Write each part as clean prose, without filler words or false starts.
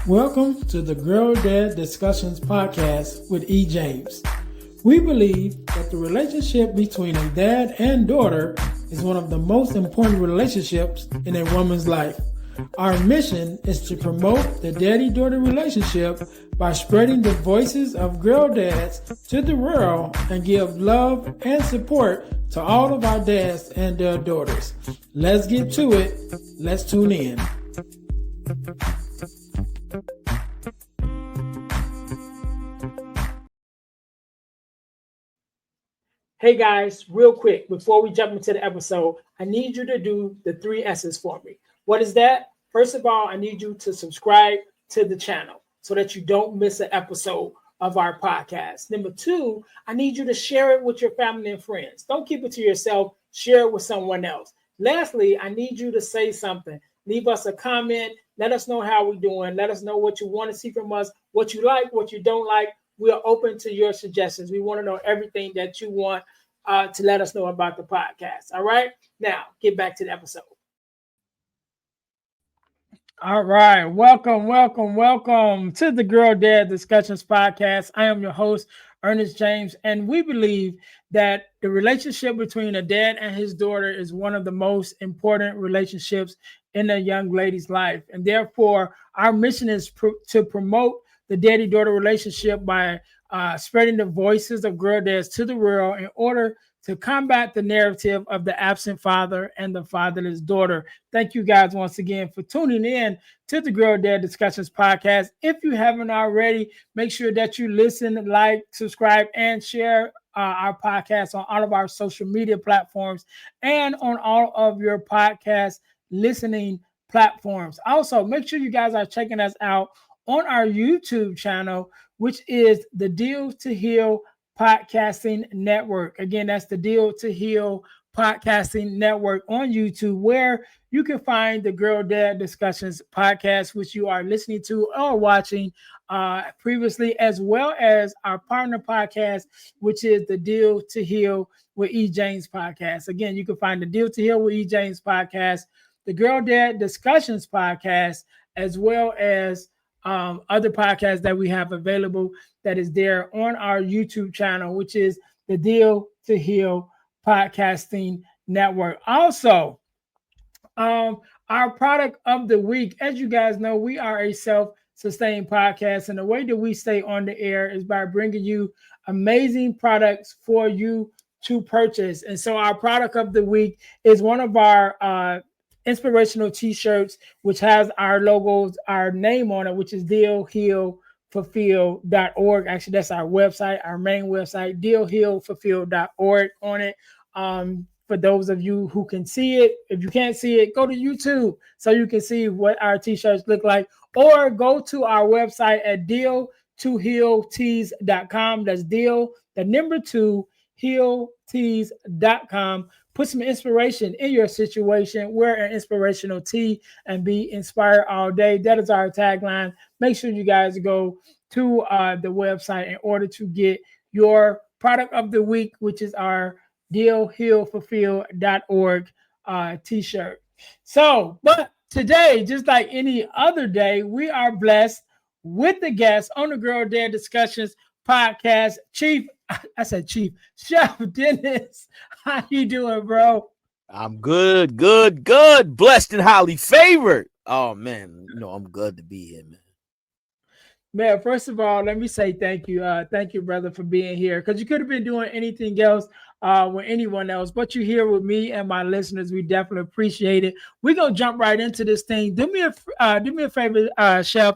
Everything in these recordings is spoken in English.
Welcome to the Girl Dad Discussions podcast with E. James. We believe that the relationship between a dad and daughter is one of the most important relationships in a woman's life. Our mission is to promote the daddy-daughter relationship by spreading the voices of girl dads to the world and give love and support to all of our dads and their daughters. Let's get to it. Let's tune in. Hey guys, real quick, before we jump into the episode, I need you to do the 3 S's for me. What is that? First of all, I need you to subscribe to the channel so that you don't miss an episode of our podcast. Number 2, I need you to share it with your family and friends. Don't keep it to yourself. Share it with someone else. Lastly, I need you to say something. Leave us a comment. Let us know how we're doing. Let us know what you want to see from us, what you like, what you don't like. We are open to your suggestions. We want to know everything that you want to let us know about the podcast. All right. Now, get back to the episode. All right. Welcome to the Girl Dad Discussions podcast. I am your host, Earnest James, and we believe that the relationship between a dad and his daughter is one of the most important relationships in a young lady's life. And therefore, our mission is to promote the daddy-daughter relationship by spreading the voices of girl dads to the world in order to combat the narrative of the absent father and the fatherless daughter. Thank you guys once again for tuning in to the Girl Dad Discussions podcast. If you haven't already, make sure that you listen, like, subscribe, and share our podcast on all of our social media platforms and on all of your podcast listening platforms. Also, make sure you guys are checking us out on our YouTube channel, which is the Deal to Heal Podcasting Network. Again, that's the Deal to Heal Podcasting Network on YouTube, where you can find the Girl Dad Discussions podcast, which you are listening to or watching previously, as well as our partner podcast, which is the Deal to Heal with E. James podcast. Again, you can find the Deal to Heal with E. James podcast, the Girl Dad Discussions podcast, as well as other podcasts that we have available that is there on our YouTube channel, which is the Deal to Heal Podcasting Network. Also, our product of the week, as you guys know, we are a self-sustained podcast, and the way that we stay on the air is by bringing you amazing products for you to purchase. And so our product of the week is one of our inspirational t-shirts, which has our logos, our name on it, which is dealhealfulfill.org. Actually, that's our website, our main website, dealhealfulfill.org on it. For those of you who can see it, if you can't see it, go to YouTube so you can see what our t-shirts look like, or go to our website at deal2healtees.com. That's deal, the number 2, healtees.com. Put some inspiration in your situation. Wear an inspirational tee and be inspired all day. That is our tagline. Make sure you guys go to the website in order to get your product of the week, which is our dealhealfulfill.org t-shirt. So, but today, just like any other day, we are blessed with the guest on the Girl Dad Discussions podcast, Chef Dennis. How you doing, bro? I'm good. Blessed and highly favored. Oh man, I'm good to be here, man. Man, first of all, let me say thank you. Thank you, brother, for being here. Because you could have been doing anything else with anyone else, but you're here with me and my listeners. We definitely appreciate it. We're gonna jump right into this thing. Do me a favor, Chef.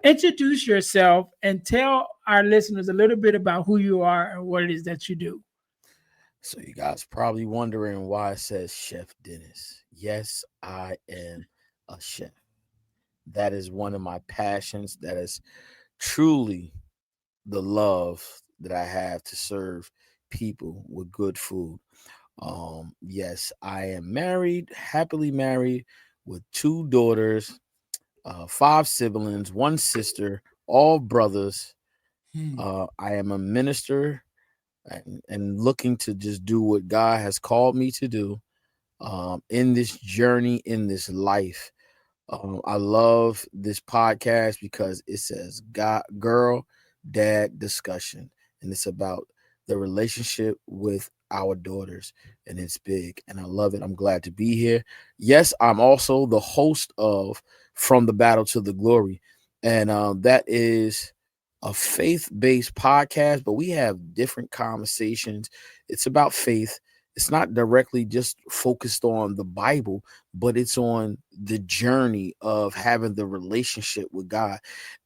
Introduce yourself and tell our listeners a little bit about who you are and what it is that you do. So you guys probably wondering why it says Chef Dennis. Yes, I am a chef. That is one of my passions. That is truly the love that I have to serve people with good food. Yes, I am married, happily married with 2 daughters, 5 siblings, 1 sister, all brothers. I am a minister and looking to just do what God has called me to do in this journey, in this life. I love this podcast because it says God, girl, dad discussion, and it's about the relationship with our daughters, and it's big, and I love it. I'm glad to be here. Yes, I'm also the host of From the Battle to the Glory, and that is a faith-based podcast, but we have different conversations. It's about faith. It's not directly just focused on the Bible, but it's on the journey of having the relationship with God.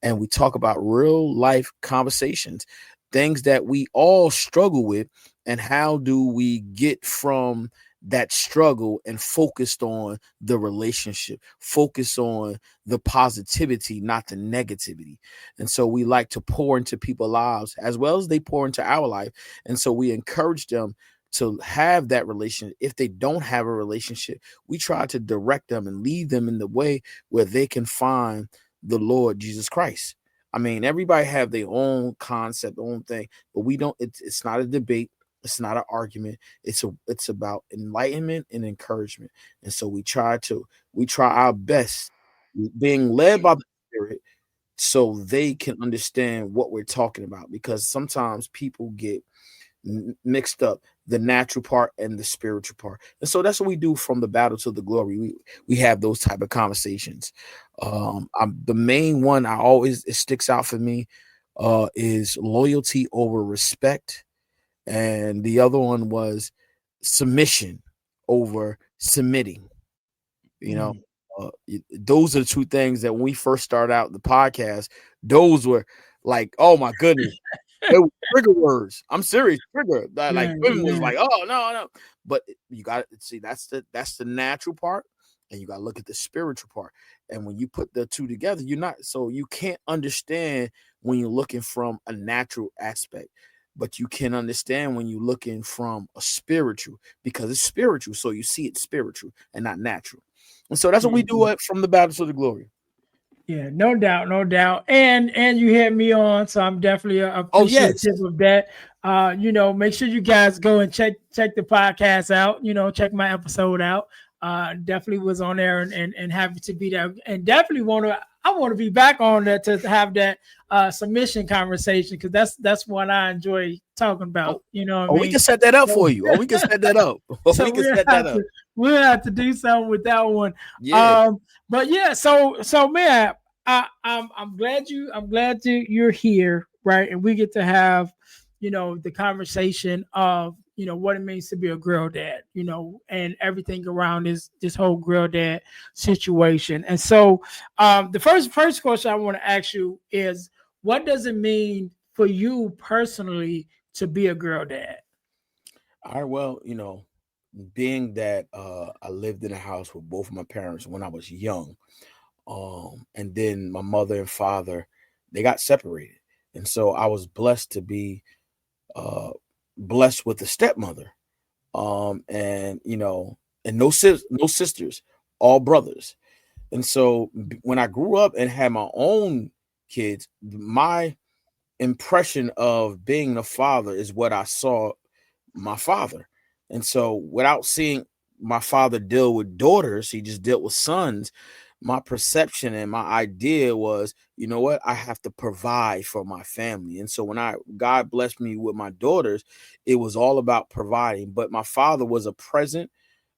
And we talk about real life conversations, things that we all struggle with, and how do we get from that struggle and focused on the relationship, focus on the positivity, not the negativity. And so we like to pour into people's lives as well as they pour into our life. And so we encourage them to have that relationship. If they don't have a relationship, we try to direct them and lead them in the way where they can find the Lord Jesus Christ. I mean, everybody have their own concept, own thing, but we don't. It's not a debate. It's not an argument. It's about enlightenment and encouragement. And so we try our best, being led by the Spirit, so they can understand what we're talking about. Because sometimes people get mixed up the natural part and the spiritual part. And so that's what we do from the battle to the glory. We have those type of conversations. I'm the main one I always it sticks out for me is loyalty over respect, and the other one was submission over submitting. You know, Mm. those are the two things that when we first started out the podcast, those were like, oh my goodness, they were trigger words. I'm serious, trigger. Like Man, women was man. like, oh no, no. But you got to see that's the natural part, and you got to look at the spiritual part. And when you put the two together, you're not so you can't understand when you're looking from a natural aspect, but you can understand when you're looking from a spiritual because it's spiritual. So you see it spiritual and not natural. And so that's what we do Mhm. From the battle to the glory. Yeah, no doubt, no doubt. And you had me on, so I'm definitely Oh yes. appreciative of that. Make sure you guys go and check the podcast out. Check my episode out. Definitely was on there and happy to be there. And definitely want to be back on that to have that submission conversation because that's what I enjoy talking Oh, about. You know what I oh, we mean? can set that up So, for you. Oh, we can set that up. so We can set that up. we'll have to do something with that one. Yeah. But yeah, so man, I'm glad you're here, right? And we get to have, the conversation of what it means to be a girl dad, and everything around this whole girl dad situation. And so, the first question I want to ask you is, what does it mean for you personally to be a girl dad? All right. Well, being that I lived in a house with both of my parents when I was young, and then my mother and father, they got separated. And so I was blessed to be uh blessed with a stepmother. And and no sisters, all brothers. And so when I grew up and had my own kids, my impression of being a father is what I saw my father. And so without seeing my father deal with daughters, he just dealt with sons. My perception and my idea was, you know what, I have to provide for my family. And so when God blessed me with my daughters, it was all about providing. But my father was a present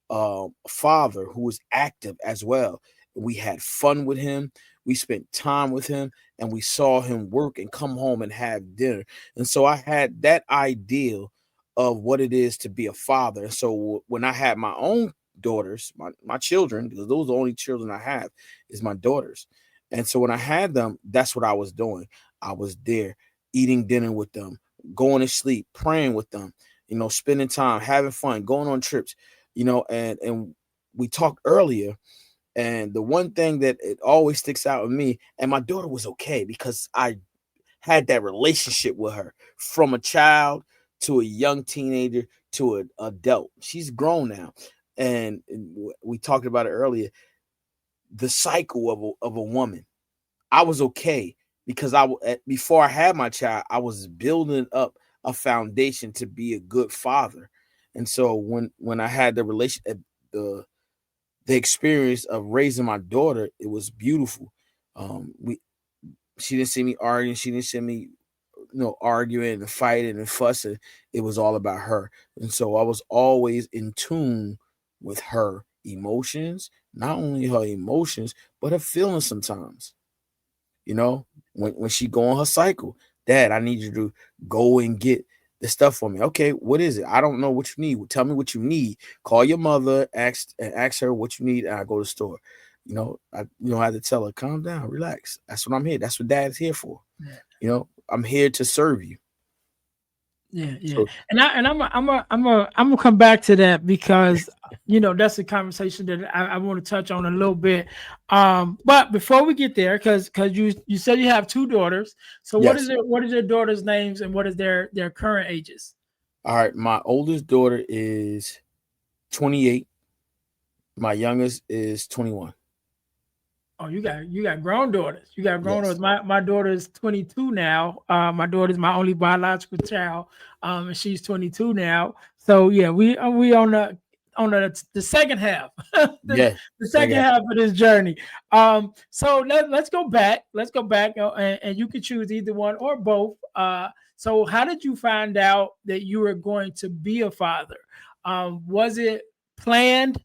father who was active as well. We had fun with him. We spent time with him, and we saw him work and come home and have dinner. And so I had that ideal of what it is to be a father. And so when I had my own daughters, my children, because those are the only children I have, is my daughters. And so when I had them, that's what I was doing. I was there eating dinner with them, going to sleep, praying with them, spending time, having fun, going on trips, and we talked earlier, and the one thing that it always sticks out with me, and my daughter was okay because I had that relationship with her from a child to a young teenager to an adult. She's grown now, and we talked about it earlier. The cycle of a woman, I was okay because before I had my child, I was building up a foundation to be a good father. And so when I had the the experience of raising my daughter, it was beautiful. We She didn't see me arguing. She didn't see me, arguing and fighting and fussing. It was all about her. And so I was always in tune with her emotions, not only her emotions, but her feelings sometimes. You know, when she go on her cycle, Dad, I need you to go and get the stuff for me. Okay, what is it? I don't know what you need. Tell me what you need. Call your mother, ask her what you need, and I go to the store. I have to tell her, calm down, relax. That's what I'm here. That's what Dad's here for. Yeah. I'm here to serve you. Yeah, yeah, So, I'm gonna come back to that because that's a conversation that I want to touch on a little bit. But before we get there, because you said you have two daughters, so yes. what is your daughters' names and what is their current ages? All right. My oldest daughter is 28. My youngest is 21. Oh, you got grown daughters. You got grown daughters. Yes. My daughter is 22 now. My daughter is my only biological child. And she's 22 now. So yeah, we on the second half, the, Yeah. the second Second. half of this journey. So let's go back. Let's go back, and you can choose either one or both. So how did you find out that you were going to be a father? Was it planned?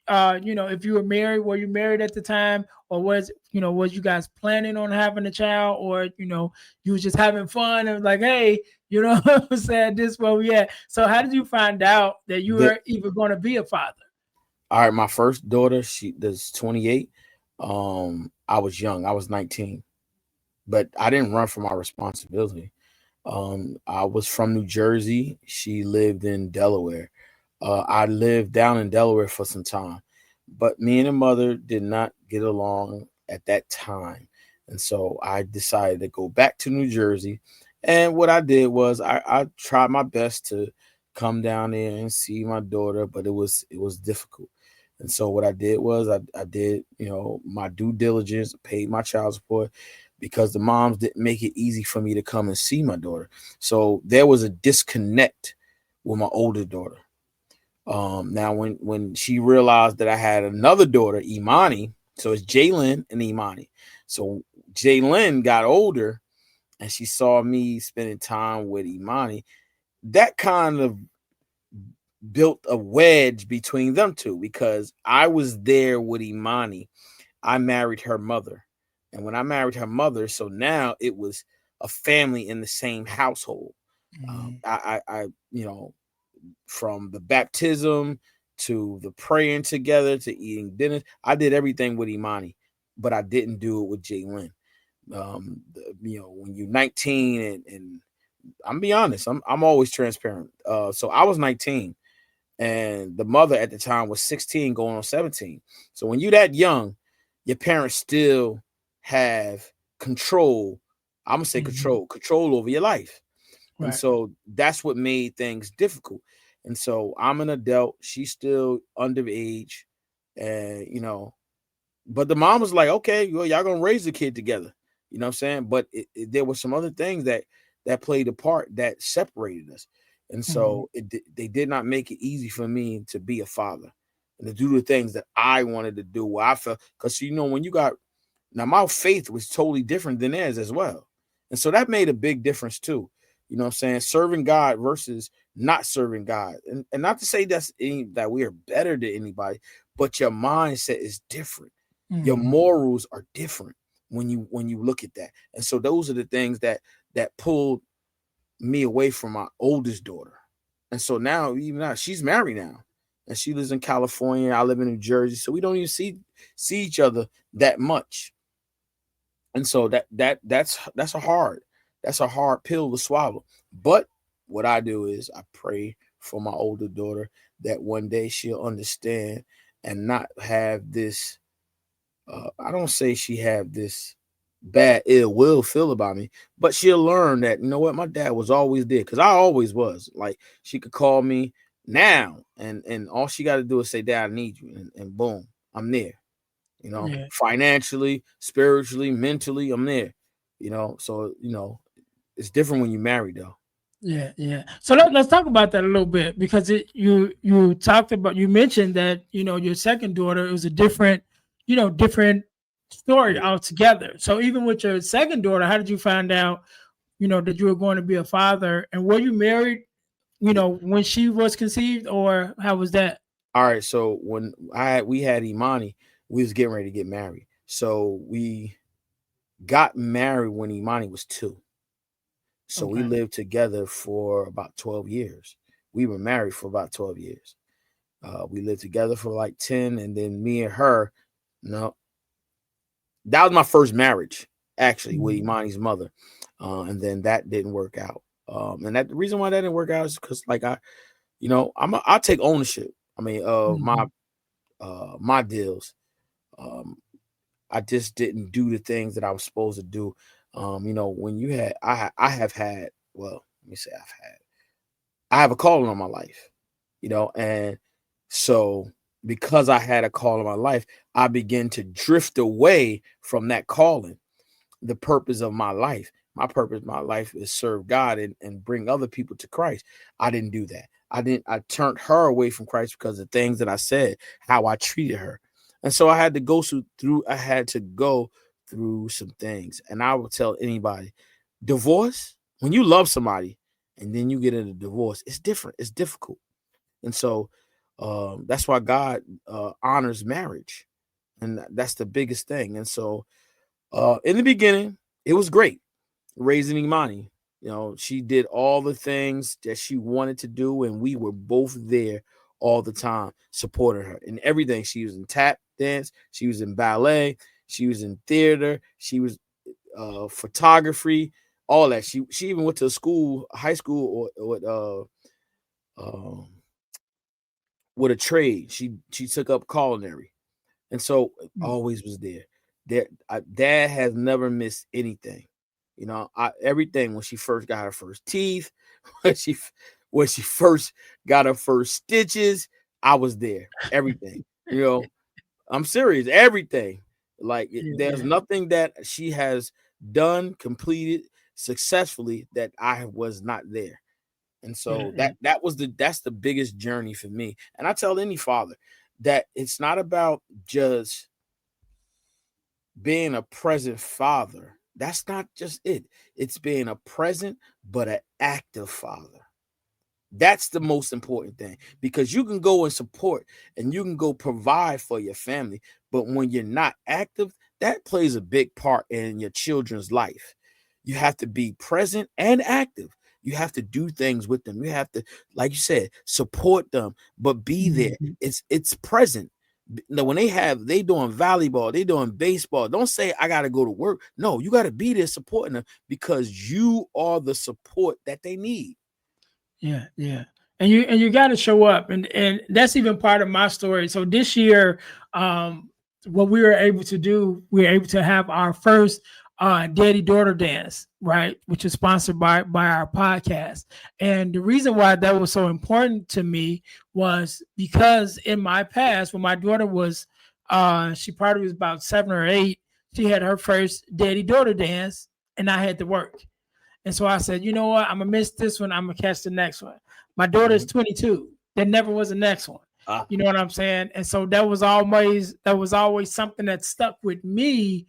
If you were married, were you married at the time? Or was you guys planning on having a child, or you was just having fun and like, hey, what I'm saying, this where we at. So how did you find out that you The were even going to be a father? All right, my first daughter, she does 28. I was young. I was 19, but I didn't run from my responsibility. I was from New Jersey. She lived in Delaware. I lived down in Delaware for some time, but me and the mother did not get along at that time. And so I decided to go back to New Jersey. And what I did was I tried my best to come down there and see my daughter, but it was difficult. And so what I did was I did, my due diligence, paid my child support because the moms didn't make it easy for me to come and see my daughter. So there was a disconnect with my older daughter. Now when she realized that I had another daughter, Imani, so it's Jalen and Imani. So Jalen got older and she saw me spending time with Imani. That kind of built a wedge between them two because I was there with Imani. I married her mother. And when I married her mother, so now it was a family in the same household. Mhm. From the baptism to the praying together to eating dinner. I did everything with Imani, but I didn't do it with Jalen. When you're 19 and I'm be honest, I'm always transparent. So I was 19 and the mother at the time was 16 going on 17. So when you're that young, your parents still have control. I'm gonna say Mhm. control over your life. And Right. so that's what made things difficult. And so I'm an adult, she's still underage, and but the mom was like, okay, well, y'all gonna raise the kid together. You know what I'm saying? But there were some other things that played a part that separated us. And Mhm. so they did not make it easy for me to be a father and to do the things that I wanted to do. Where I felt, because when you got now, my faith was totally different than theirs as well. And so that made a big difference too. You know what I'm saying? Serving God versus not serving God. And not to say that we are better than anybody, but your mindset is different. Your Mhm. morals are different when you look at that. And so those are the things that pulled me away from my oldest daughter. And so now, even now, she's married now. And she lives in California. I live in New Jersey. So we don't even see each other that much. And so that's a hard pill to swallow. But what I do is I pray for my older daughter that one day she'll understand and not have this. I don't say she have this bad ill will feel about me, but she'll learn that what, my dad was always there because I always was. Like she could call me now, and all she got to do is say, "Dad, I need you," and boom, I'm there. Yeah. Financially, spiritually, mentally, I'm there. So it's different when you marry though. Yeah, yeah. So let's talk about that a little bit because you talked about you mentioned that your second daughter, it was a different different story Yeah. altogether. So even with your second daughter, how did you find out that you were going to be a father, and were you married Yeah. when she was conceived, or how was that? All right. So when we had Imani, we was getting ready to get married. So we got married when Imani was 2. So we Okay. lived together for about 12 years. We were married for about 12 years. We lived together for like 10, and then me and her, no, that was my first marriage, actually, with Mhm. Imani's mother. And then that didn't work out. And that the reason why that didn't work out is because, like, I'll take ownership. I mean, Mhm. my deals. Um, I just didn't do the things that I was supposed to do. When you had, I have had. Well, let me say I have a calling on my life. And so because I had a call in my life, I began to drift away from that calling, the purpose of my life. My purpose in my life is serve God and bring other people to Christ. I didn't do that. I turned her away from Christ because of things that I said, how I treated her. And so I had to go through some things. And I will tell anybody, divorce, when you love somebody and then you get in a divorce, it's different. It's difficult. And so that's why God honors marriage. And that's the biggest thing. And so in the beginning, it was great raising Imani. She did all the things that she wanted to do, and we were both there all the time, supporting her in everything. She was in tap dance, she was in ballet, she was in theater, she was photography, all that. She even went to school, high school, uh, with a trade. She took up culinary. And so always was there. Dad has never missed anything. Everything when she first got her first teeth, when she when she first got her first stitches, I was there. Everything. You know, I'm serious. Everything. Like Yeah, there's yeah, nothing that she has done, completed successfully that I was not there. And yeah, so yeah, that's the biggest journey for me. And I tell any father that it's not about just being a present father. That's not just it. It's being a present but an active father. That's the most important thing because you can go and support and you can go provide for your family, but when you're not active, that plays a big part in your children's life. You have to be present and active. You have to do things with them. You have to, like you said, support them, but be there. mhm, It's present. Now, when they doing volleyball, they doing baseball. Don't say I got to go to work. No, you got to be there supporting them because you are the support that they need. yeah, yeah. And you got to show up, and that's even part of my story. So this year, um, what we were able to do, we were able to have our first daddy daughter dance, right, which is sponsored by our podcast. And the reason why that was so important to me was because in my past, when my daughter was, she probably was about 7 or 8, she had her first daddy daughter dance, and I had to work. And so I said, you know what? I'm gonna miss this one. I'm gonna catch the next one. My daughter is Mhm. 22. There never was a next one. Ah, You know what I'm saying? And so that was always something that stuck with me,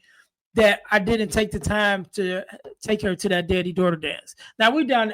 that I didn't take the time to take her to that daddy daughter dance. Now we've done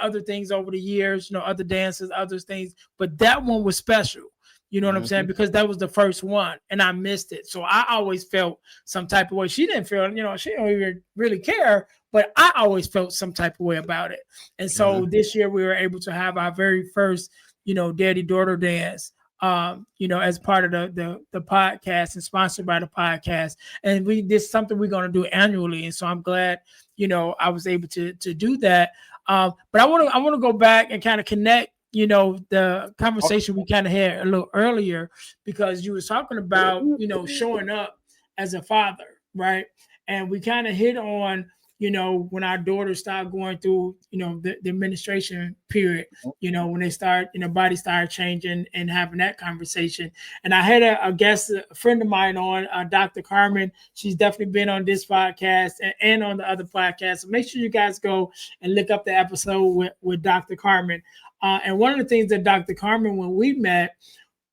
other things over the years, other dances, other things, but that one was special. You know what I'm saying? mhm, Because that was the first one, and I missed it. So I always felt some type of way. She didn't feel, she don't even really care, but I always felt some type of way about it. And so mhm, this year we were able to have our very first, daddy daughter dance. As part of the podcast and sponsored by the podcast, and this is something we're going to do annually, and so I'm glad I was able to do that. But I want to go back and kind of connect the oh, conversation we kind of had a little earlier, because you was talking about showing up as a father, right? And we kind of hit on when our daughters start going through, the administration period, when they start, body start changing and having that conversation. And I had a guest, a friend of mine on, Dr. Carmen. She's definitely been on this podcast and on the other podcast. So make sure you guys go and look up the episode with Dr. Carmen. And one of the things that Dr. Carmen, when we met,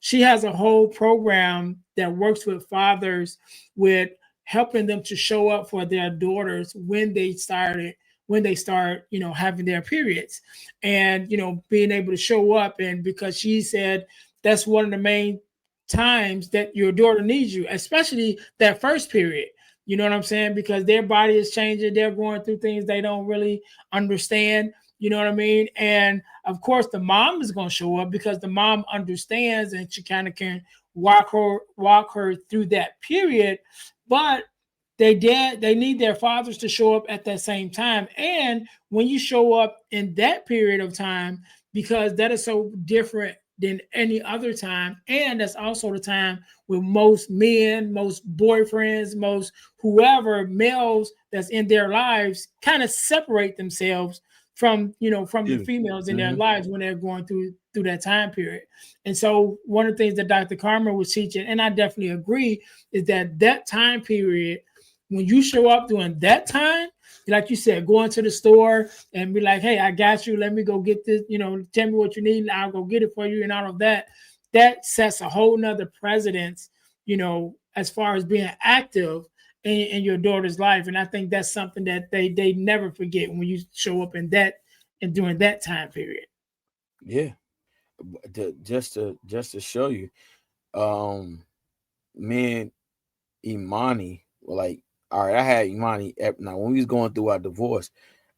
she has a whole program that works with fathers with helping them to show up for their daughters when they start, having their periods, and being able to show up. And because she said that's one of the main times that your daughter needs you, especially that first period. You know what I'm saying? Because their body is changing, they're going through things they don't really understand. You know what I mean? And of course, the mom is going to show up because the mom understands and she kind of can walk her through that period. But they need their fathers to show up at that same time. And when you show up in that period of time, because that is so different than any other time, and that's also the time with most men, most boyfriends, most whoever males that's in their lives kind of separate themselves from the Yeah. females in their Mm-hmm. lives when they're going through that time period. And so one of the things that Dr. Carmen was teaching, and I definitely agree, is that time period, when you show up during that time, like you said, going to the store and be like, hey, I got you. Let me go get this, tell me what you need, and I'll go get it for you, and all of that. That sets a whole nother precedence, as far as being active in your daughter's life. And I think that's something that they never forget when you show up in that and during that time period. Yeah. Just to show you, um, me and Imani were like, all right, I had Imani now when we was going through our divorce,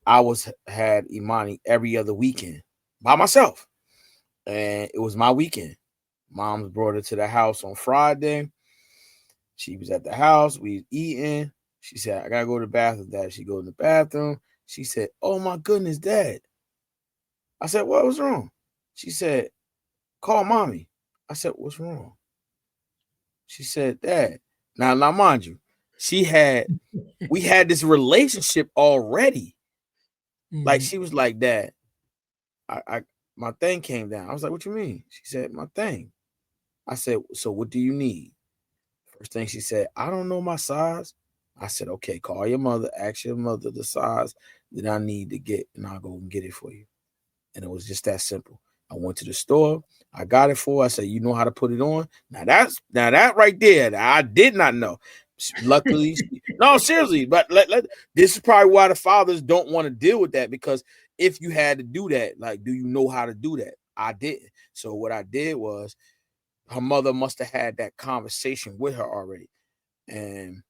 I was had Imani every other weekend by myself. And it was my weekend. Mom's brought her to the house on Friday. She was at the house. We was eating. She said, I gotta go to the bathroom, Dad. She go to the bathroom. She said, oh my goodness, Dad. I said, what was wrong? She said, call mommy. I said, what's wrong? She said, Dad. Now mind you, we had this relationship already. Like Mhm. she was like, Dad, I my thing came down. I was like, what you mean? She said, my thing. I said, so what do you need? First thing she said, I don't know my size. I said, okay, call your mother, ask your mother the size that I need to get, and I'll go and get it for you. And it was just that simple. I went to the store, I got it for her. I said, you know how to put it on? Now that right there, I did not know. Luckily, no, seriously, but this is probably why the fathers don't want to deal with that, because if you had to do that, like, do you know how to do that? I didn't. So what I did was, her mother must have had that conversation with her already. And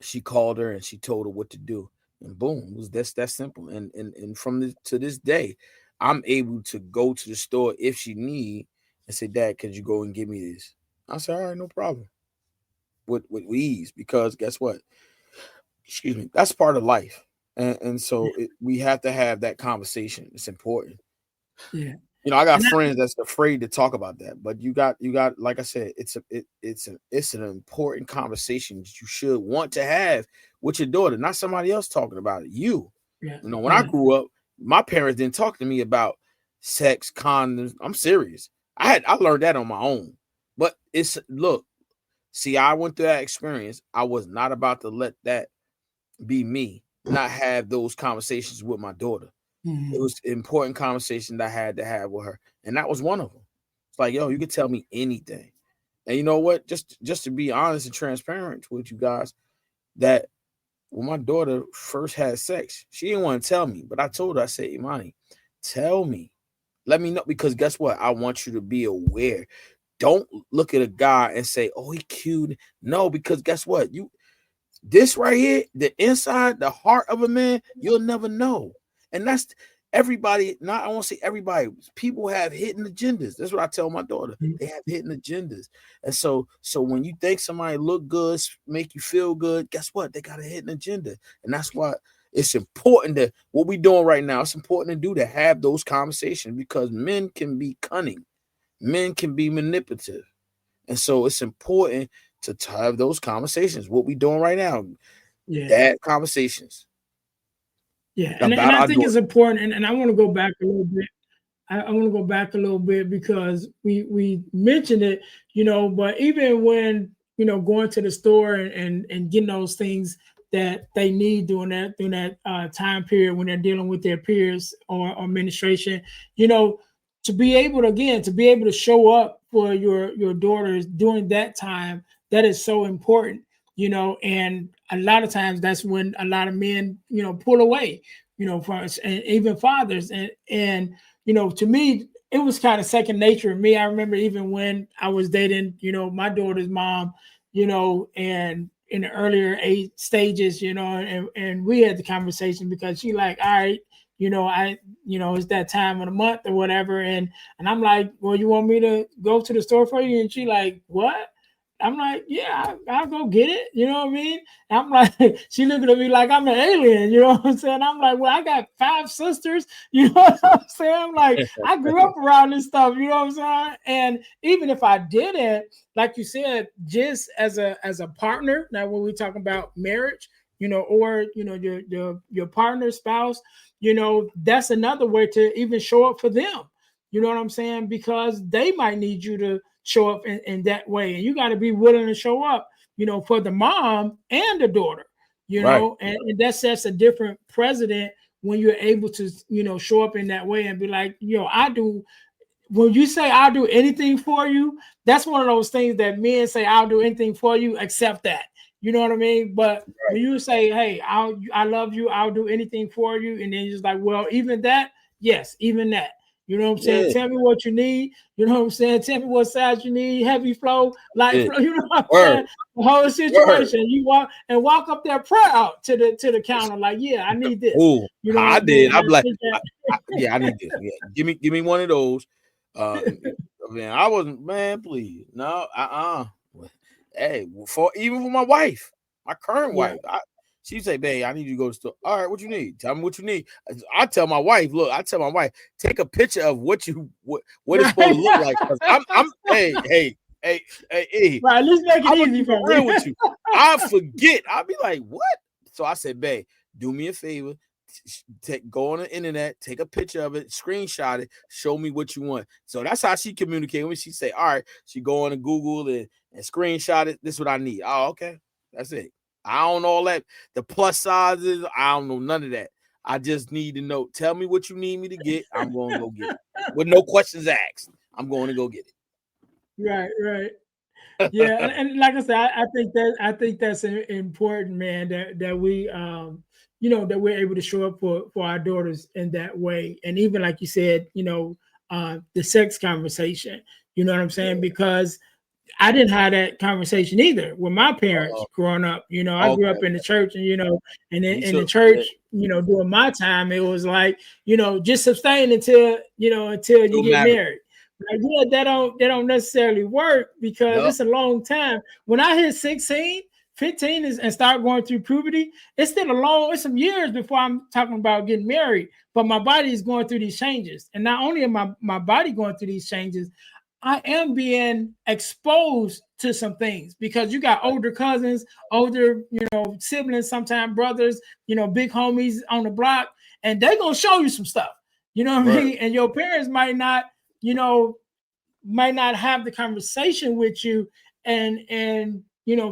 she called her and she told her what to do. And boom, it was that simple. And from this to this day, I'm able to go to the store if she need and say, Dad, could you go and give me this? I said, all right, no problem. With ease, because guess what? Excuse me, that's part of life. And so we have to have that conversation. It's important. Yeah. I got And I, friends that's afraid to talk about that, but you got like I said, it's an important conversation that you should want to have with your daughter, not somebody else talking about it. yeah, When I yeah, grew up, my parents didn't talk to me about sex, condoms. I'm serious. I learned that on my own. But it's look, see, I went through that experience. I was not about to let that be me, not have those conversations with my daughter. It mhm, was an important conversation that I had to have with her, and that was one of them. It's like, yo, you can tell me anything, and you know what? Just to be honest and transparent with you guys, that when my daughter first had sex, she didn't want to tell me, but I told her, I said, Imani, tell me, let me know, because guess what? I want you to be aware. Don't look at a guy and say, oh, he cute. No, because guess what? This right here, the inside, the heart of a man, you'll never know. And that's everybody. Not I won't say everybody. People have hidden agendas. That's what I tell my daughter. mhm. They have hidden agendas. And so when you think somebody look good, make you feel good, guess what? They got a hidden agenda. And that's why it's important that what we're doing right now, it's important to do to have those conversations, because men can be cunning, men can be manipulative. And so it's important to have those conversations. What we doing right now, Yeah. dad conversations. Yeah, and about I our think daughter. it's important, and I want to go back a little bit. I want to go back a little bit because we mentioned it, but even when going to the store and getting those things that they need during that time period when they're dealing with their peers or administration, you know, to be able to again to be able to show up for your daughters during that time, that is so important, and a lot of times that's when a lot of men pull away, from us, and even fathers, and to me, it was kind of second nature to me. I remember even when I was dating, my daughter's mom, and in the earlier age stages, and we had the conversation because she like, all right, it's that time of the month or whatever. And I'm like, well, you want me to go to the store for you? And she like, what? I'm like, yeah, I'll go get it. You know what I mean? I'm like, she looking at me like I'm an alien. You know what I'm saying? I'm like, well, I got 5 sisters. You know what I'm saying? I'm like, I grew up around this stuff. You know what I'm saying? And even if I didn't, like you said, just as a partner. Now, when we talk about marriage, or your partner, spouse, that's another way to even show up for them. You know what I'm saying? Because they might need you to show up in that way. And you got to be willing to show up, for the mom and the daughter, Right. and that sets a different precedent when you're able to, show up in that way and be like, I do. When you say I'll do anything for you, that's one of those things that men say I'll do anything for you, accept that. You know what I mean? But when you say, hey, I love you, I'll do anything for you, and then you're just like, well, even that, yes, even that. You know what I'm saying? Yeah. Tell me what you need. You know what I'm saying? Tell me what size you need, heavy flow, light Yeah. flow. You know what I'm Word. saying? The whole Word. situation. You walk up there proud to the counter, like, yeah, I need this. Oh, You know I what I mean? did. And I'm I like, think that yeah, I need this. Yeah, give me one of those. Uh, man, I wasn't, man. Please, no, Hey, for even for my wife, my current yeah. wife, she say, "Babe, I need you to go to the store. All right, what you need? Tell me what you need." I tell my wife, "Look, I tell my wife, take a picture of what it's supposed Right. to look like." Because hey, Right, let's make it I'm gonna easy keep it for me. real with you. I forget. I'll be like, "What?" So I said, "Babe, do me a favor." Go on the internet, take a picture of it, screenshot it, show me what you want. So that's how she communicate with me. She say, all right, she go on to Google and screenshot it. This is what I need. Oh, okay. That's it. I don't know all that. The plus sizes, I don't know none of that. I just need to know. Tell me what you need me to get. I'm going to go get it. With no questions asked. I'm going to go get Right, right. it. Yeah, and like I said, I think that's important, man. That we that we're able to show up for our daughters in that way, and even like you said, the sex conversation. You know what I'm saying? Because I didn't have that conversation either with my parents uh, growing up. I grew okay. up in the church, and and Me in the too. Yeah. church, during my time, it was like, just sustain until you Still get married. married. Like, yeah, that don't necessarily work because Yup. it's a long time. When I hit 16, 15 and start going through puberty, it's some years before I'm talking about getting married. But my body is going through these changes. And not only am my body going through these changes, I am being exposed to some things because you got older cousins, older, siblings, sometimes brothers, big homies on the block, and they're gonna show you some stuff. You know what I Word. mean? And your parents you know, might not have the conversation with you and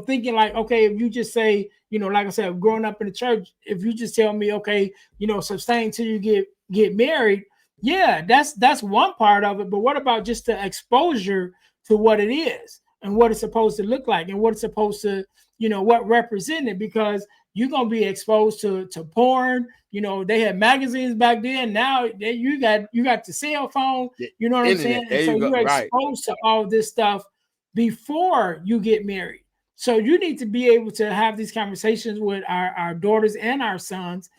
thinking like, okay, if you just say, like I said, growing up in the church, if you just tell me, okay, sustain till you get married, yeah, that's one part of it. But what about just the exposure to what it is and what it's supposed to look like and what it's supposed to, what represented? Because you're gonna be exposed to porn. They had magazines back then. Now you got the cell phone. The You know what I'm internet. saying? And There so you go. you're Right. exposed to all this stuff before you get married. So you need to be able to have these conversations with our daughters and our sons,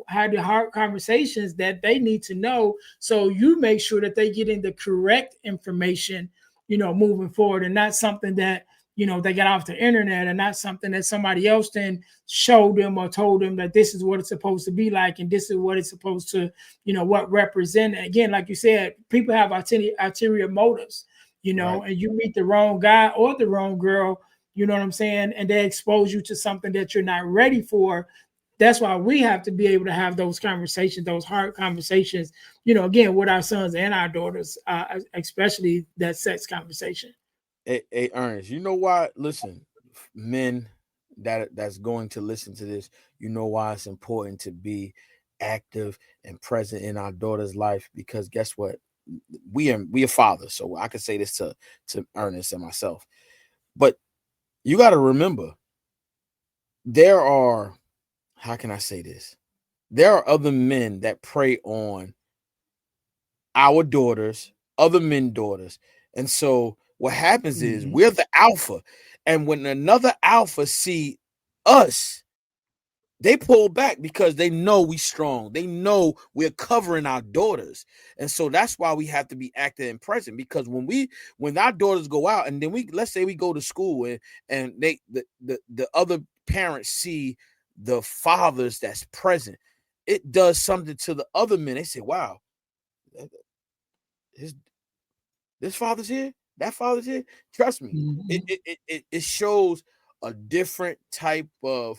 have the hard conversations that they need to know. So you make sure that they get in the correct information, moving forward, and not something that, they got off the internet, and not something that somebody else then showed them or told them that this is what it's supposed to be like, and this is what it's supposed to, what represent. Again, like you said, people have ulterior motives, Right. and you meet the wrong guy or the wrong girl, you know what I'm saying, and they expose you to something that you're not ready for. that's why we have to be able to have those conversations, those hard conversations, you know, again, with our sons and our daughters, especially that sex conversation. Hey, Ernest, you know why? Listen, men that's going to listen to this, you know why it's important to be active and present in our daughter's life, because guess what? We are fathers, so I can say this to Ernest and myself. But you got to remember, there are, how can I say this? There are other men that prey on our daughters, other men daughters. And so what happens is Mm-hmm. we're the alpha. And when another alpha see us, they pull back because they know we strong. They know we're covering our daughters. And so that's why we have to be active and present. Because when our daughters go out, and then let's say we go to school, and the other parents see the fathers that's present, it does something to the other men. They say, wow, his this father's here, that father's here. Trust me, it Mm-hmm. it it, it shows a different type of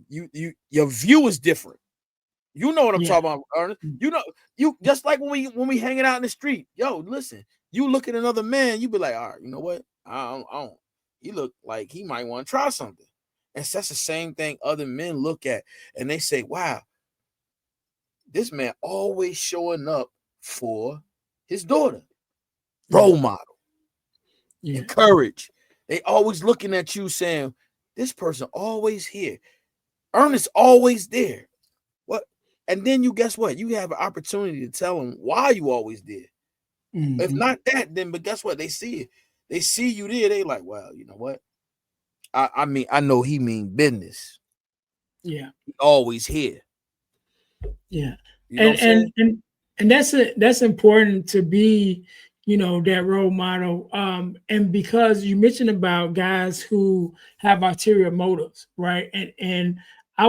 your view is different. You know what I'm Yeah. talking about, Ernest. You know, you just like when we hanging out in the street. Yo, listen, you look at another man, you be like, all right, you know what? I don't. He look like he might want to try something. And so that's the same thing other men look at, and they say, wow, this man always showing up for his daughter. Yeah. Role model. Yeah. Encourage. They always looking at you saying, this person always here. Ernest always there. What? And then you guess what? You have an opportunity to tell them why you always there. If Mm-hmm. not that, then but guess what? They see it. They see you there. They like, well, you know what? I mean, I know he mean business. Yeah. He always here. Yeah. You know what And I'm and saying? and and that's important to be, you know, that role model. And because you mentioned about guys who have ulterior motives, right? And I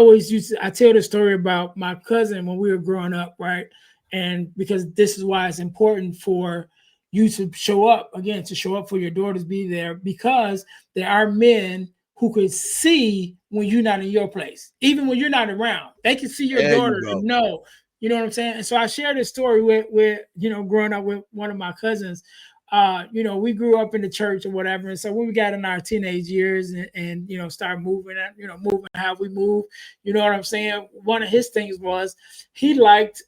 tell the story about my cousin when we were growing up, right? And because this is why it's important for you to show up again, to show up for your daughters, be there, because there are men who could see when you're not in your place, even when you're not around. They can see your There you daughter and go. know, you know what I'm saying? And so I shared this story with you know, growing up with one of my cousins. You know, we grew up in the church or whatever. And so when we got in our teenage years and you know, started moving, you know, moving how we move, you know what I'm saying? One of his things was he liked,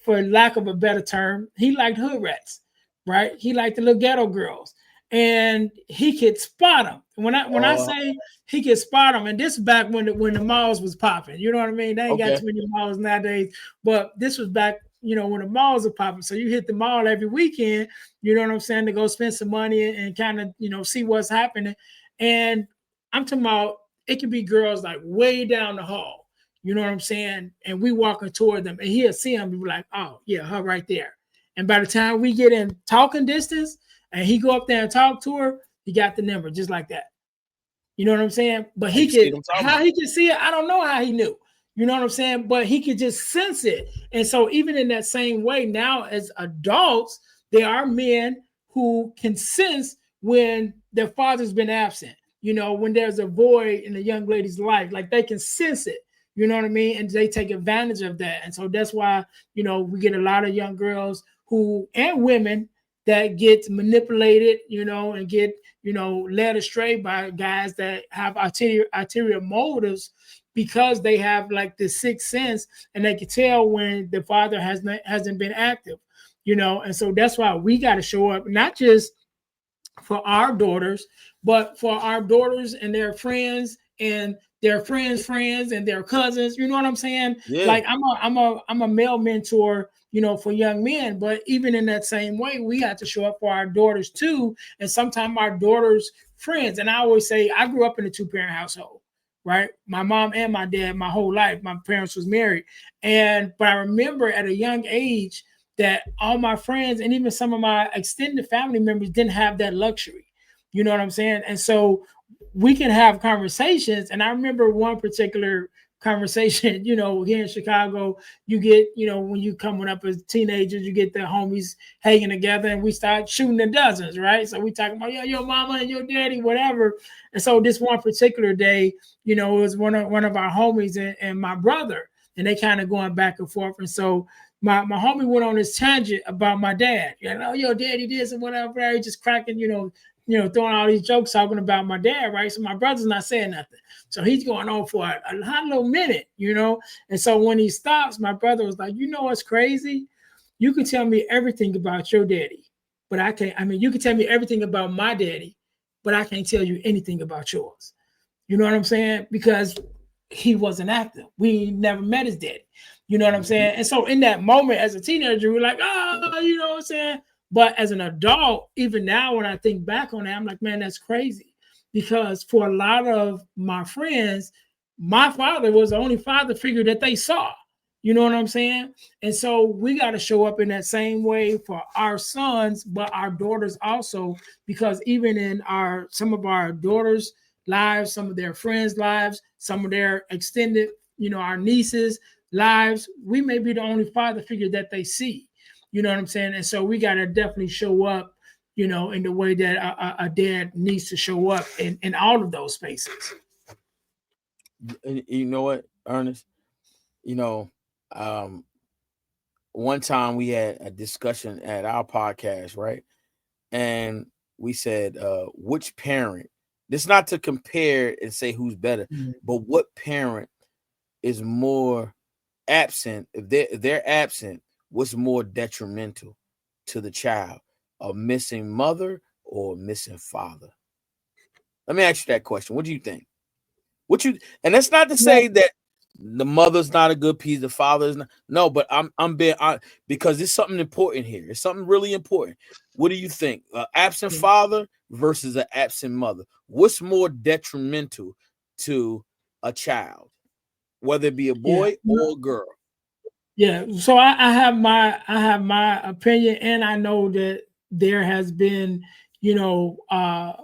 for lack of a better term, he liked hood rats, right? He liked the little ghetto girls. And he could spot them. When I Uh, say he could spot them, and this is back when the malls was popping. You know what I mean? They ain't got okay. too many malls nowadays, but this was back, you know, when the malls are popping. So you hit the mall every weekend. You know what I'm saying? To go spend some money and kind of, you know, see what's happening. And I'm talking about, it could be girls like way down the hall. You know what I'm saying? And we walking toward them, and he'll see them and be like, "Oh yeah, her right there." And by the time we get in talking distance, and he go up there and talk to her, he got the number just like that. You know what I'm saying? But Oh, he you see could, what I'm talking how about? he could see it, I don't know how he knew. You know what I'm saying? But he could just sense it. And so even in that same way, now as adults, there are men who can sense when their father's been absent. You know, when there's a void in a young lady's life, like they can sense it. You know what I mean? And they take advantage of that. And so that's why, you know, we get a lot of young girls who and women that get manipulated, you know, and get, you know, led astray by guys that have ulterior motives, because they have like the sixth sense and they can tell when the father hasn't been active, you know. And so that's why we got to show up, not just for our daughters, but for our daughters and their friends and their friends and their cousins. You know what I'm saying? Yeah. Like I'm a male mentor, you know, for young men, but even in that same way, we have to show up for our daughters too. And sometimes our daughters' friends. And I always say I grew up in a two-parent household. Right, my mom and my dad, my whole life. My parents was married, and but I remember at a young age that all my friends and even some of my extended family members didn't have that luxury. You know what I'm saying? And so we can have conversations. And I remember one particular conversation. Here in Chicago, you get, when you coming up as teenagers, you get the homies hanging together and we start shooting the dozens, right? So we talking about, your mama and your daddy, whatever. And so this one particular day, it was one of our homies and my brother, and they kind of going back and forth. And so my homie went on this tangent about my dad. Your daddy this and whatever. He just cracking, throwing all these jokes talking about my dad, right? So my brother's not saying nothing. So he's going on for a hot little minute. And so when he stops, my brother was like, what's crazy? You can tell me everything about your daddy, but I can't. I mean, you can tell me everything about my daddy, but I can't tell you anything about yours. You know what I'm saying? Because he wasn't active. We never met his daddy. You know what I'm saying? And so in that moment as a teenager, we're like, oh, you know what I'm saying? But as an adult, even now when I think back on that, I'm like, man, that's crazy. Because for a lot of my friends, my father was the only father figure that they saw. You know what I'm saying? And so we got to show up in that same way for our sons, but our daughters also, because even in some of our daughters' lives, some of their friends' lives, some of their extended, our nieces' lives, we may be the only father figure that they see. You know what I'm saying? And so we got to definitely show up, in the way that a dad needs to show up in all of those spaces. You know what, Ernest? You know, um, one time we had a discussion at our podcast, right? And we said, which parent, this not to compare and say who's better, but what parent is more absent? If they're absent, what's more detrimental to the child? A missing mother or a missing father? Let me ask you that question. What do you think? And that's not to say that the mother's not a good piece, the father is not. No, but I'm being because it's something important here. It's something really important. What do you think? Absent father versus an absent mother. What's more detrimental to a child, whether it be a Yeah. boy or a girl? Yeah. So I have my opinion, and I know that there has been, you know, uh,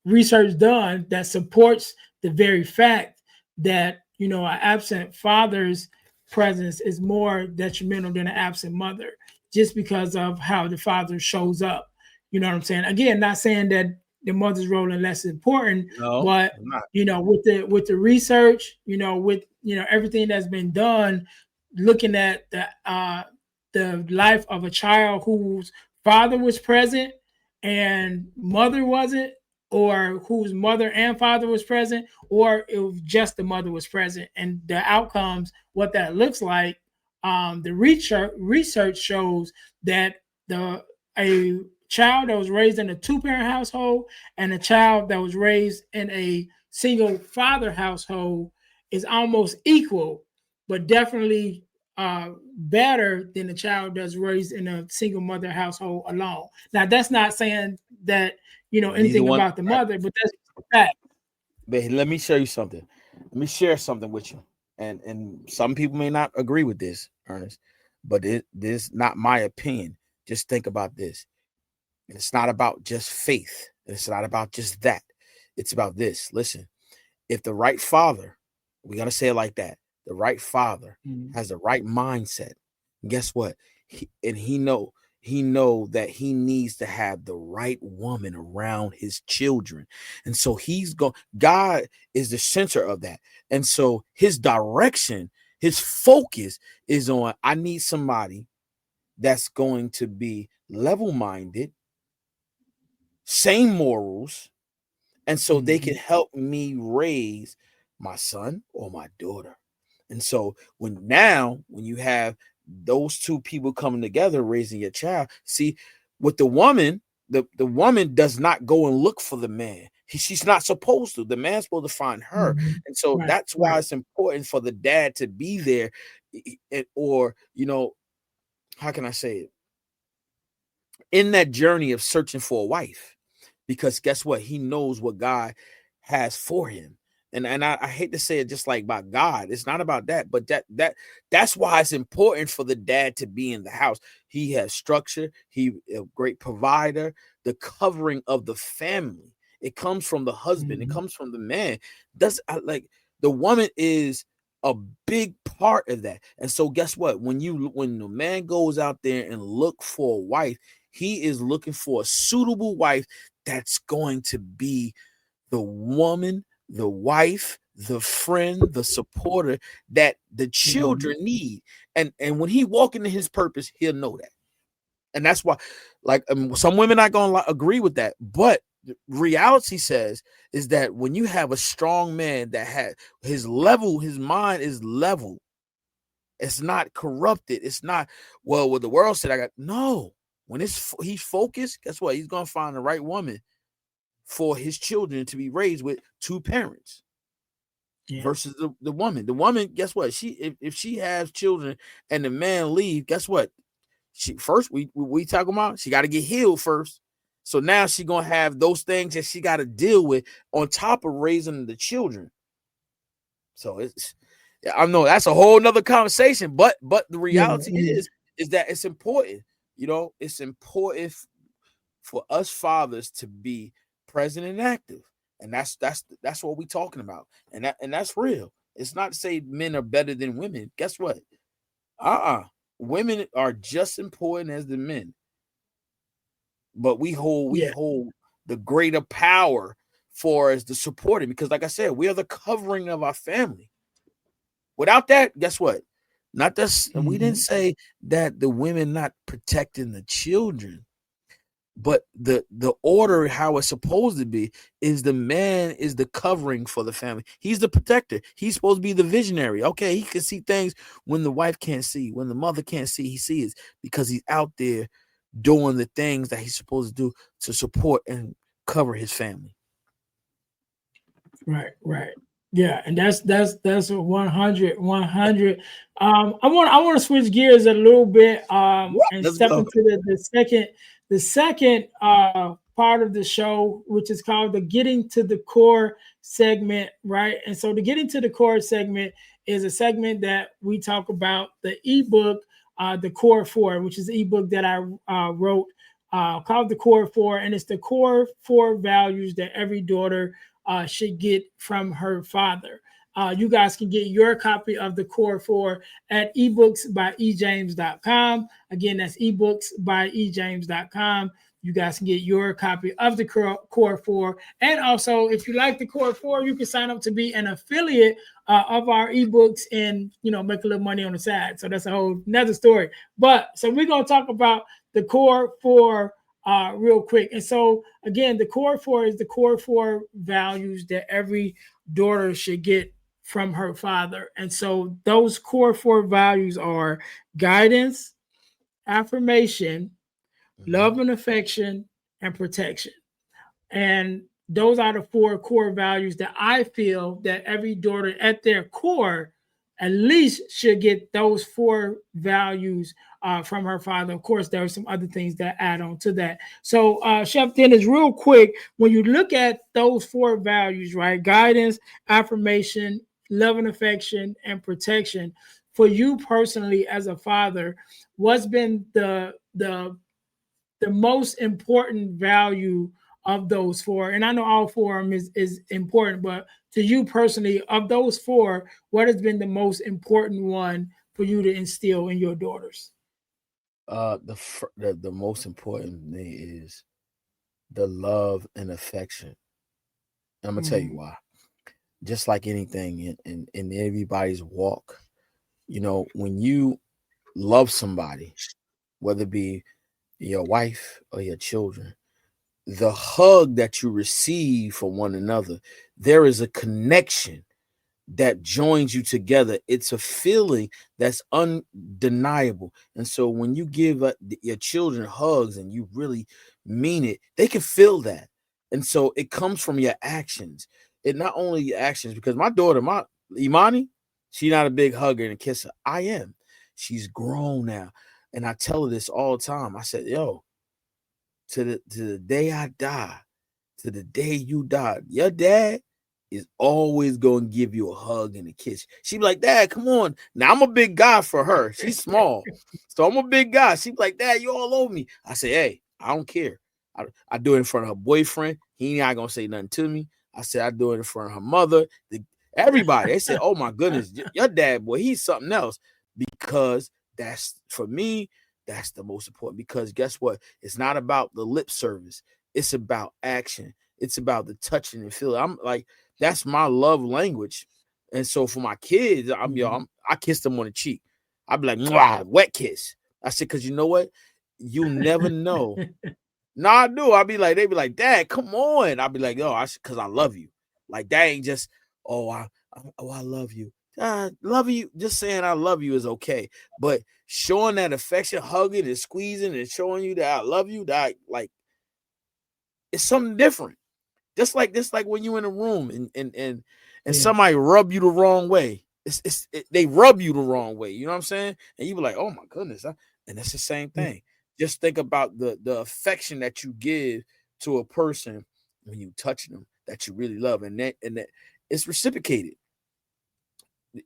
research done that supports the very fact that an absent father's presence is more detrimental than an absent mother, just because of how the father shows up. You know what I'm saying? Again, not saying that the mother's role is less important, No, but I'm not. with the research, with everything that's been done, looking at the life of a child whose father was present and mother wasn't, or whose mother and father was present, or if just the mother was present, and the outcomes, what that looks like. The research shows that the a child that was raised in a two-parent household and a child that was raised in a single father household is almost equal, but definitely better than a child that's raised in a single mother household alone. Now, that's not saying that Neither anything one. about the mother, but that's a fact. But let me show you something. Let me share something with you. And some people may not agree with this, Ernest, but this is not my opinion. Just think about this. And it's not about just faith. It's not about just that. It's about this. Listen, if the right father, we got to say it like that, the right father has the right mindset, guess what? He know that he needs to have the right woman around his children. And so God is the center of that. And so his direction, his focus is on, I need somebody that's going to be level-minded, same morals, and so they can help me raise my son or my daughter. And so when you have those two people coming together raising your child, see, with the woman, the woman does not go and look for the man. She's not supposed to. The man's supposed to find her. And so Right, that's why right. it's important for the dad to be there, or how can I say it, in that journey of searching for a wife, because guess what? He knows what God has for him. And I hate to say it just like about God. It's not about that, but that's why it's important for the dad to be in the house. He has structure, he a great provider, the covering of the family. It comes from the husband, it comes from the man. Does like the woman is a big part of that. And so guess what? When the man goes out there and look for a wife, he is looking for a suitable wife that's going to be the woman, the wife, the friend, the supporter that the Mhm. children need. And when he walk into his purpose, he'll know that. And that's why, like, some women not gonna agree with that, but reality says is that when you have a strong man that has his mind is level, it's not corrupted, it's not, well, what the world said I got, no. When he's focused, guess what? He's gonna find the right woman for his children to be raised with two parents Yeah. versus the woman. The woman, guess what? If she has children and the man leave, guess what? She first we talking about she got to get healed first. So now she gonna have those things that she got to deal with on top of raising the children. So it's, I know that's a whole nother conversation, but the Yeah. reality Yeah. is that it's important. It's important for us fathers to be present and active, and that's what we talking about, and that's real. It's not to say men are better than women. Guess what? Women are just important as the men, but Yeah. we hold the greater power for us to support it because, like I said, we are the covering of our family. Without that, guess what? Not that we didn't Mhm. say that the women not protecting the children, but the order how it's supposed to be is the man is the covering for the family. He's the protector. He's supposed to be the visionary. Okay, he can see things when the wife can't see, when the mother can't see, he sees because he's out there doing the things that he's supposed to do to support and cover his family. Right, right. Yeah, and that's a 100, 100. I want to switch gears a little bit What? and Let's step go. into the second part of the show, which is called the Getting to the Core segment, right? And so the Getting to the Core segment is a segment that we talk about the ebook, the Core Four, which is the ebook that I wrote called the Core Four, and it's the core four values that every daughter should get from her father. You guys can get your copy of the Core 4 at ebooksbyejames.com. Again, that's ebooksbyejames.com. You guys can get your copy of the Core 4. And also, if you like the Core 4, you can sign up to be an affiliate of our ebooks and, make a little money on the side. So that's a whole another story. But so we're going to talk about the Core 4 real quick. And so, again, the Core 4 is the Core 4 values that every daughter should get from her father. And so, those Core 4 values are guidance, affirmation, love Mhm. and affection, and protection. And those are the four core values that I feel that every daughter at their core at least should get those four values from her father. Of course, there are some other things that add on to that. So, Chef Dennis, real quick, when you look at those four values, right? Guidance, affirmation, love and affection, and protection. For you personally, as a father, what's been the most important value of those four? And I know all four of them is important, but to you personally, of those four, what has been the most important one for you to instill in your daughters? The most important thing is the love and affection. I'm gonna tell you Mhm. why. Just like anything in everybody's walk, when you love somebody, whether it be your wife or your children, the hug that you receive from one another, there is a connection that joins you together. It's a feeling that's undeniable. And so when you give your children hugs and you really mean it, they can feel that. And so it comes from your actions. It not only your actions, because my daughter, my Imani, she's not a big hugger and a kisser. I am. She's grown now. And I tell her this all the time. I said, yo, to the day I die, to the day you die, your dad is always gonna give you a hug and a kiss. She be like, Dad, come on. Now I'm a big guy for her. She's small. So I'm a big guy. She be like, Dad, you all over me. I say, hey, I don't care. I do it in front of her boyfriend. He not gonna say nothing to me. I said I do it in front of her mother. Everybody, they said, "Oh my goodness, your dad, boy, he's something else." Because that's for me, that's the most important. Because guess what? It's not about the lip service. It's about action. It's about the touching and feeling. I'm like, that's my love language. And so for my kids, I kiss them on the cheek. I'd be like, "Mwah, wet kiss." I said, because you know what? You never know. No, I do. I'd be like, they'd be like, "Dad, come on." I'd be like, "Oh, because I love you." Like that ain't just, oh, I love you. Love you. Just saying I love you is okay, but showing that affection, hugging and squeezing and showing you that I love you, that like it's something different. Just like when you in a room and Yeah. somebody rub you the wrong way. They rub you the wrong way. You know what I'm saying? And you be like, "Oh my goodness," and it's the same Yeah. thing. Just think about the affection that you give to a person when you touch them that you really love, and that it's reciprocated.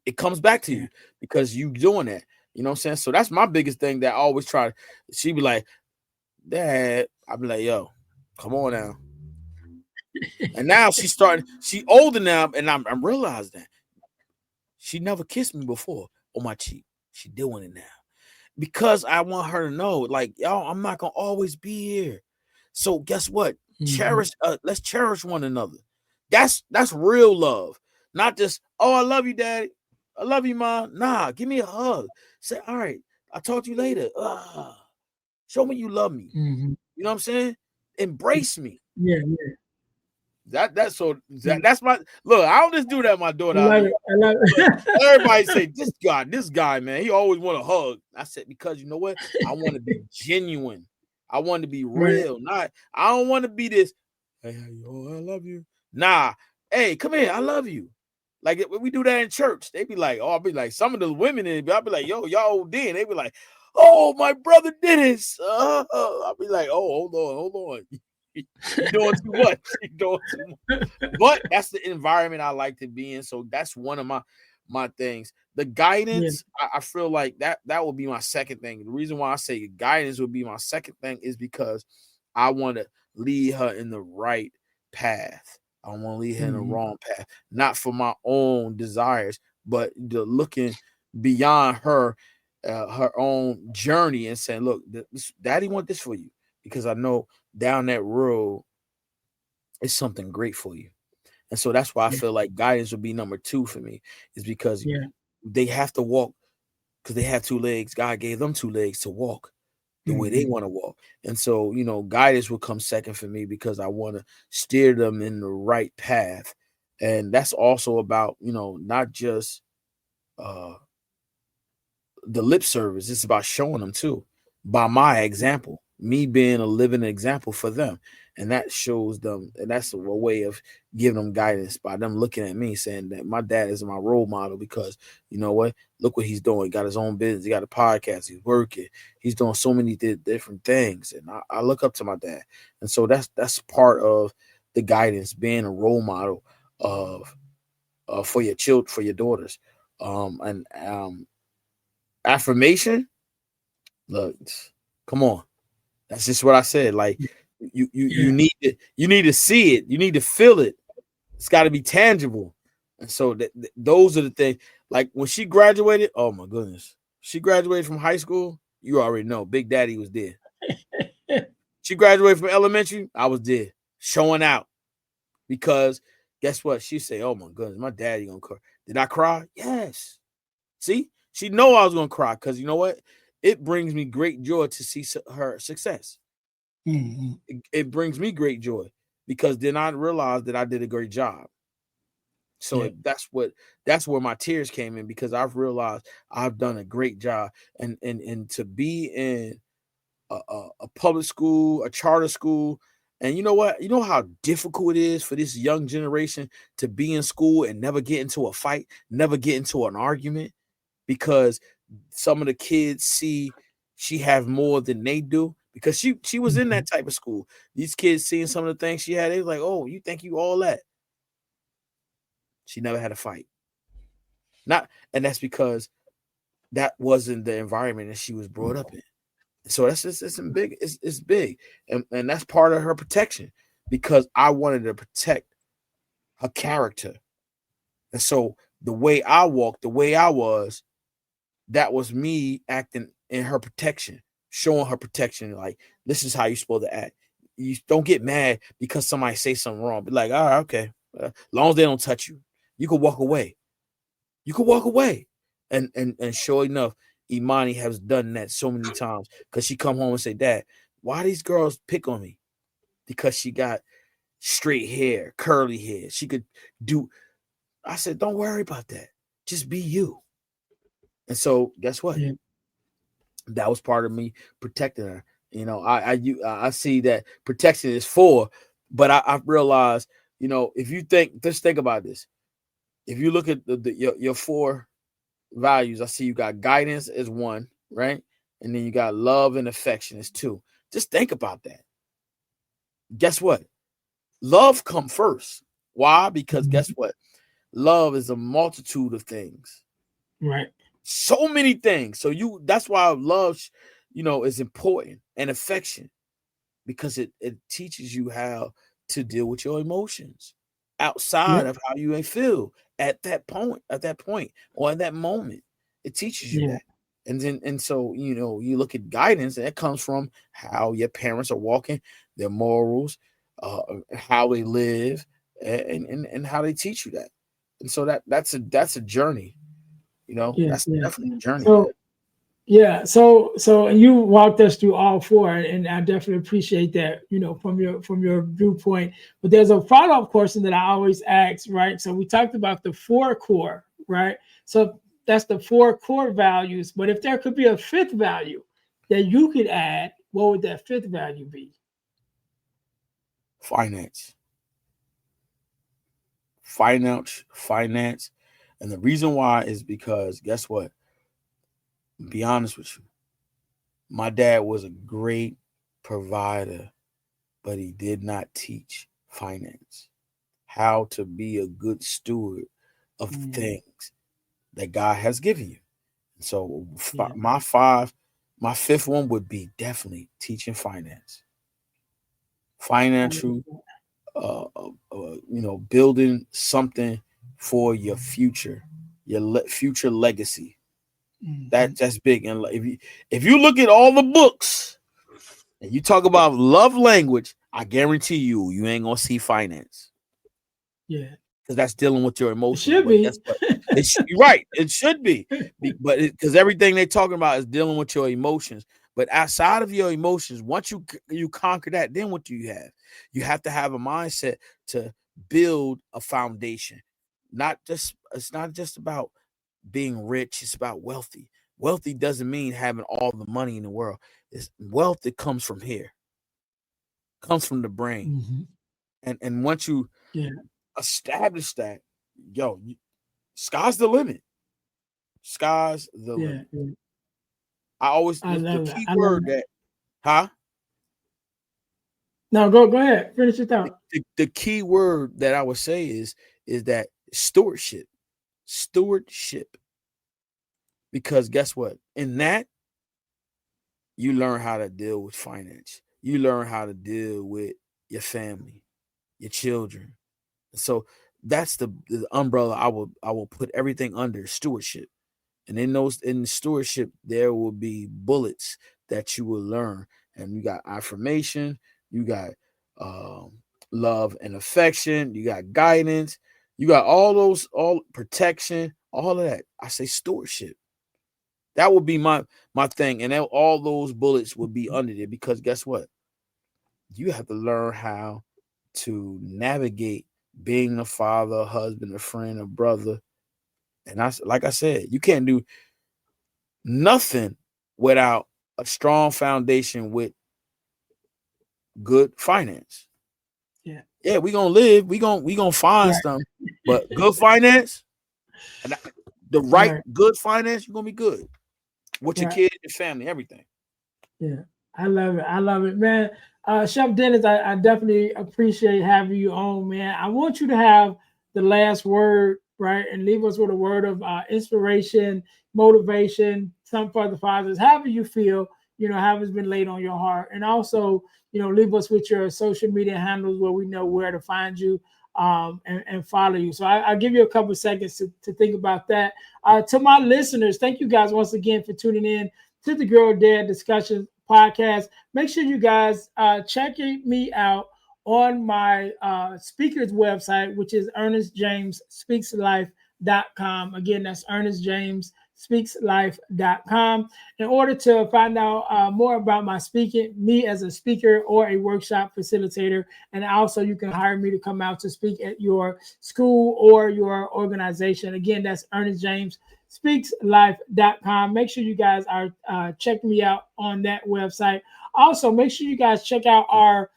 It comes back to Yeah. you because you doing that. You know what I'm saying? So that's my biggest thing that I always try. She be like, "Dad," I be like, "Yo, come on now." And now she's starting. She older now, and I'm realizing that she never kissed me before on my cheek. She doing it now because I want her to know, like, y'all, I'm not gonna always be here. So guess what? Mhm. Cherish. Let's cherish one another. That's real love, not just, "Oh, I love you, daddy. I love you, mom." Nah, give me a hug. Say, "All right, I'll talk to you later." Show me you love me. Mhm. You know what I'm saying? Embrace me. Yeah, yeah, That's so yeah. that's my look. I don't just do that with my I daughter. I love mean, it. I love look, everybody it. say this guy, man, he always want a hug. I said, because you know what? I want to be genuine. I want to be Right. real. Not I don't want to be this. "Hey, oh, I love you." Nah, hey, come here. I love you. Like we do that in church. They be like, oh, I'll be like, some of the women in it, I'll be like, "Yo, y'all OD." And they be like, "Oh, my brother Dennis." I'll be like, "Oh, hold on. You doing too much. You doing too much." But that's the environment I like to be in. So that's one of my things. The Yeah. guidance, I feel like that would be my second thing. The reason why I say guidance would be my second thing is because I want to lead her in the right path. I don't want to lead her in the Mhm. wrong path, not for my own desires, but the looking beyond her own journey and saying, "Look, Daddy want this for you because I know down that road is something great for you." And so that's why I Yeah. feel like guidance would be number two for me, is because Yeah. they have to walk because they have two legs. God gave them two legs to walk the way they Mhm. want to walk. And so, guidance will come second for me because I want to steer them in the right path. And that's also about, not just uh the lip service. It's about showing them too by my example, me being a living example for them. And that shows them, and that's a way of giving them guidance by them looking at me saying that my dad is my role model because you know what? Look what he's doing. He got his own business. He got a podcast. He's working. He's doing so many different things. And I look up to my dad. And so that's part of the guidance, being a role model of for your children, for your daughters. And affirmation, look, come on. That's just what I said. Like you Yeah. need to see it. You need to feel it. It's got to be tangible. And so those are the things. Like when she graduated, oh my goodness, she graduated from high school. You already know, Big Daddy was there. She graduated from elementary. I was there, showing out because guess what? She said, "Oh my goodness, my daddy gonna cry." Did I cry? Yes. See, she know I was gonna cry because you know what? It brings me great joy to see her success. Mhm. It brings me great joy because then I realized that I did a great job. So Yeah. that's where my tears came in because I've realized I've done a great job, and to be in a public school, a charter school, and you know what? You know how difficult it is for this young generation to be in school and never get into a fight, never get into an argument because some of the kids see she have more than they do because she was in Mhm. that type of school. These kids seeing some of the things she had, they was like, "Oh, you think you all that?" She never had a fight. Not, and that's because that wasn't the environment that she was brought up in. So that's just it's big. It's big, and that's part of her protection because I wanted to protect her character And so the way I walked, the way I was, that was me acting in her protection, showing her protection. Like, this is how you're supposed to act. You don't get mad because somebody say something wrong. Be like, all right, okay. As long as they don't touch you, you can walk away. You can walk away. And sure enough, Imani has done that so many times because she come home and say, Dad, why these girls pick on me? Because she got straight hair, curly hair. She could do. I said, don't worry about that. Just be you. And so guess what? Yeah. That was part of me protecting her. I see that protection is for, but I realized, if you just think about this. If you look at your four values, I see you got guidance as one, right? And then you got love and affection as two. Just think about that. Guess what? Love come first. Why? Because guess Mhm. what? Love is a multitude of things. Right. So many things. So that's why love, is important, and affection, because it teaches you how to deal with your emotions outside Yep. of how you may feel at that point, or at that moment. It teaches you Yeah. that. And so you look at guidance, and it comes from how your parents are walking, their morals, uh, how they live, and how they teach you that. And so that's a journey. Yeah. That's Yeah. definitely a journey, man. So yeah, so and you walked us through all four, and I definitely appreciate that, from your viewpoint. But there's a follow-up question that I always ask, right? So we talked about the four core, right? So that's the four core values. But if there could be a fifth value that you could add, what would that fifth value be? Finance, finance. And the reason why is because guess what? Be honest with you. My dad was a great provider, but he did not teach finance, how to be a good steward of the Mm, things that God has given you. So yeah, my fifth one would be definitely teaching finance, I love financial, that. building something for your future, future legacy. Mhm. That's big. And if you look at all the books and you talk about love language, I guarantee you ain't gonna see finance, Yeah, because that's dealing with your it emotions. should But guess be. what? You're right. It should be, but because everything they're talking about is dealing with your emotions. But outside of your emotions, once you conquer that, then what do you have? You have to have a mindset to build a foundation. It's not just about being rich. It's about wealthy. Wealthy doesn't mean having all the money in the world. It's wealth that comes from here, comes from the brain. Mhm. And once you Yeah, establish that, sky's the limit. Sky's the yeah, limit. yeah. I always I the love it. key I love word it. that, huh? Now go ahead, finish your The, thought. the, the key word that I would say is that stewardship. Stewardship. Because guess what? In that, you learn how to deal with finance. You learn how to deal with your family, your children. So that's the umbrella I will put everything under: stewardship. And in stewardship, there will be bullets that you will learn. And you got affirmation, you got um, love and affection, you got guidance, you got all protection, all of that. I say stewardship. That would be my thing, and all those bullets would be under there, because guess what? You have to learn how to navigate being a father, a husband, a friend, a brother. And like I said, you can't do nothing without a strong foundation with good finance. Yeah, Yeah, we gonna live. We gonna find right, some, but good finance, and the right right, good finance, you're gonna be good with your right. kids, your family, everything. Yeah, I love it. I love it, man. Chef Dennis, I definitely appreciate having you on, man. I want you to have the last word, right, and leave us with a word of inspiration, motivation, some for the fathers, however you feel, however's been laid on your heart, and also, leave us with your social media handles where we know where to find you. and follow you. So I'll give you a couple of seconds to think about that. To my listeners, thank you guys once again for tuning in to the Girl Dad Discussion podcast. Make sure you guys check me out on my speaker's website, which is Earnest James Speaks Life.com. Again, that's Earnest James speakslife.com. In order to find out more about my speaking, me as a speaker or a workshop facilitator, and also you can hire me to come out to speak at your school or your organization. Again, that's Earnest James speakslife.com. Make sure you guys are checking me out on that website. Also, make sure you guys check out our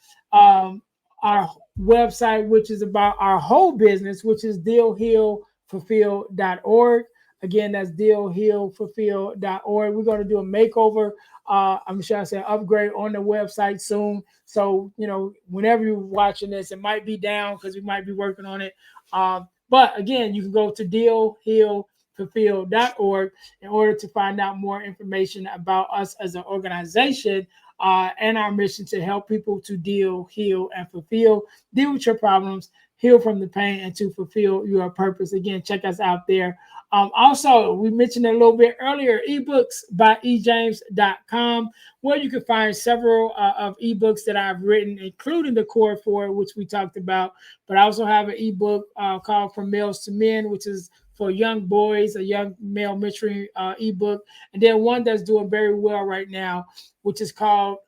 website, which is about our whole business, which is dealhealfulfill.org. Again, that's dealhealfulfill.org. We're going to do a makeover. I'm sure I said upgrade on the website soon. So, whenever you're watching this, it might be down because we might be working on it. But again, you can go to dealhealfulfill.org in order to find out more information about us as an organization and our mission to help people to deal, heal, and fulfill. Deal with your problems, heal from the pain, and to fulfill your purpose. Again, check us out there. Also, we mentioned it a little bit earlier, ebooks by ejames.com, where you can find several of ebooks that I've written, including the Core 4, which we talked about. But I also have an ebook called From Males to Men, which is for young boys, a young male mentoring ebook. And then one that's doing very well right now, which is called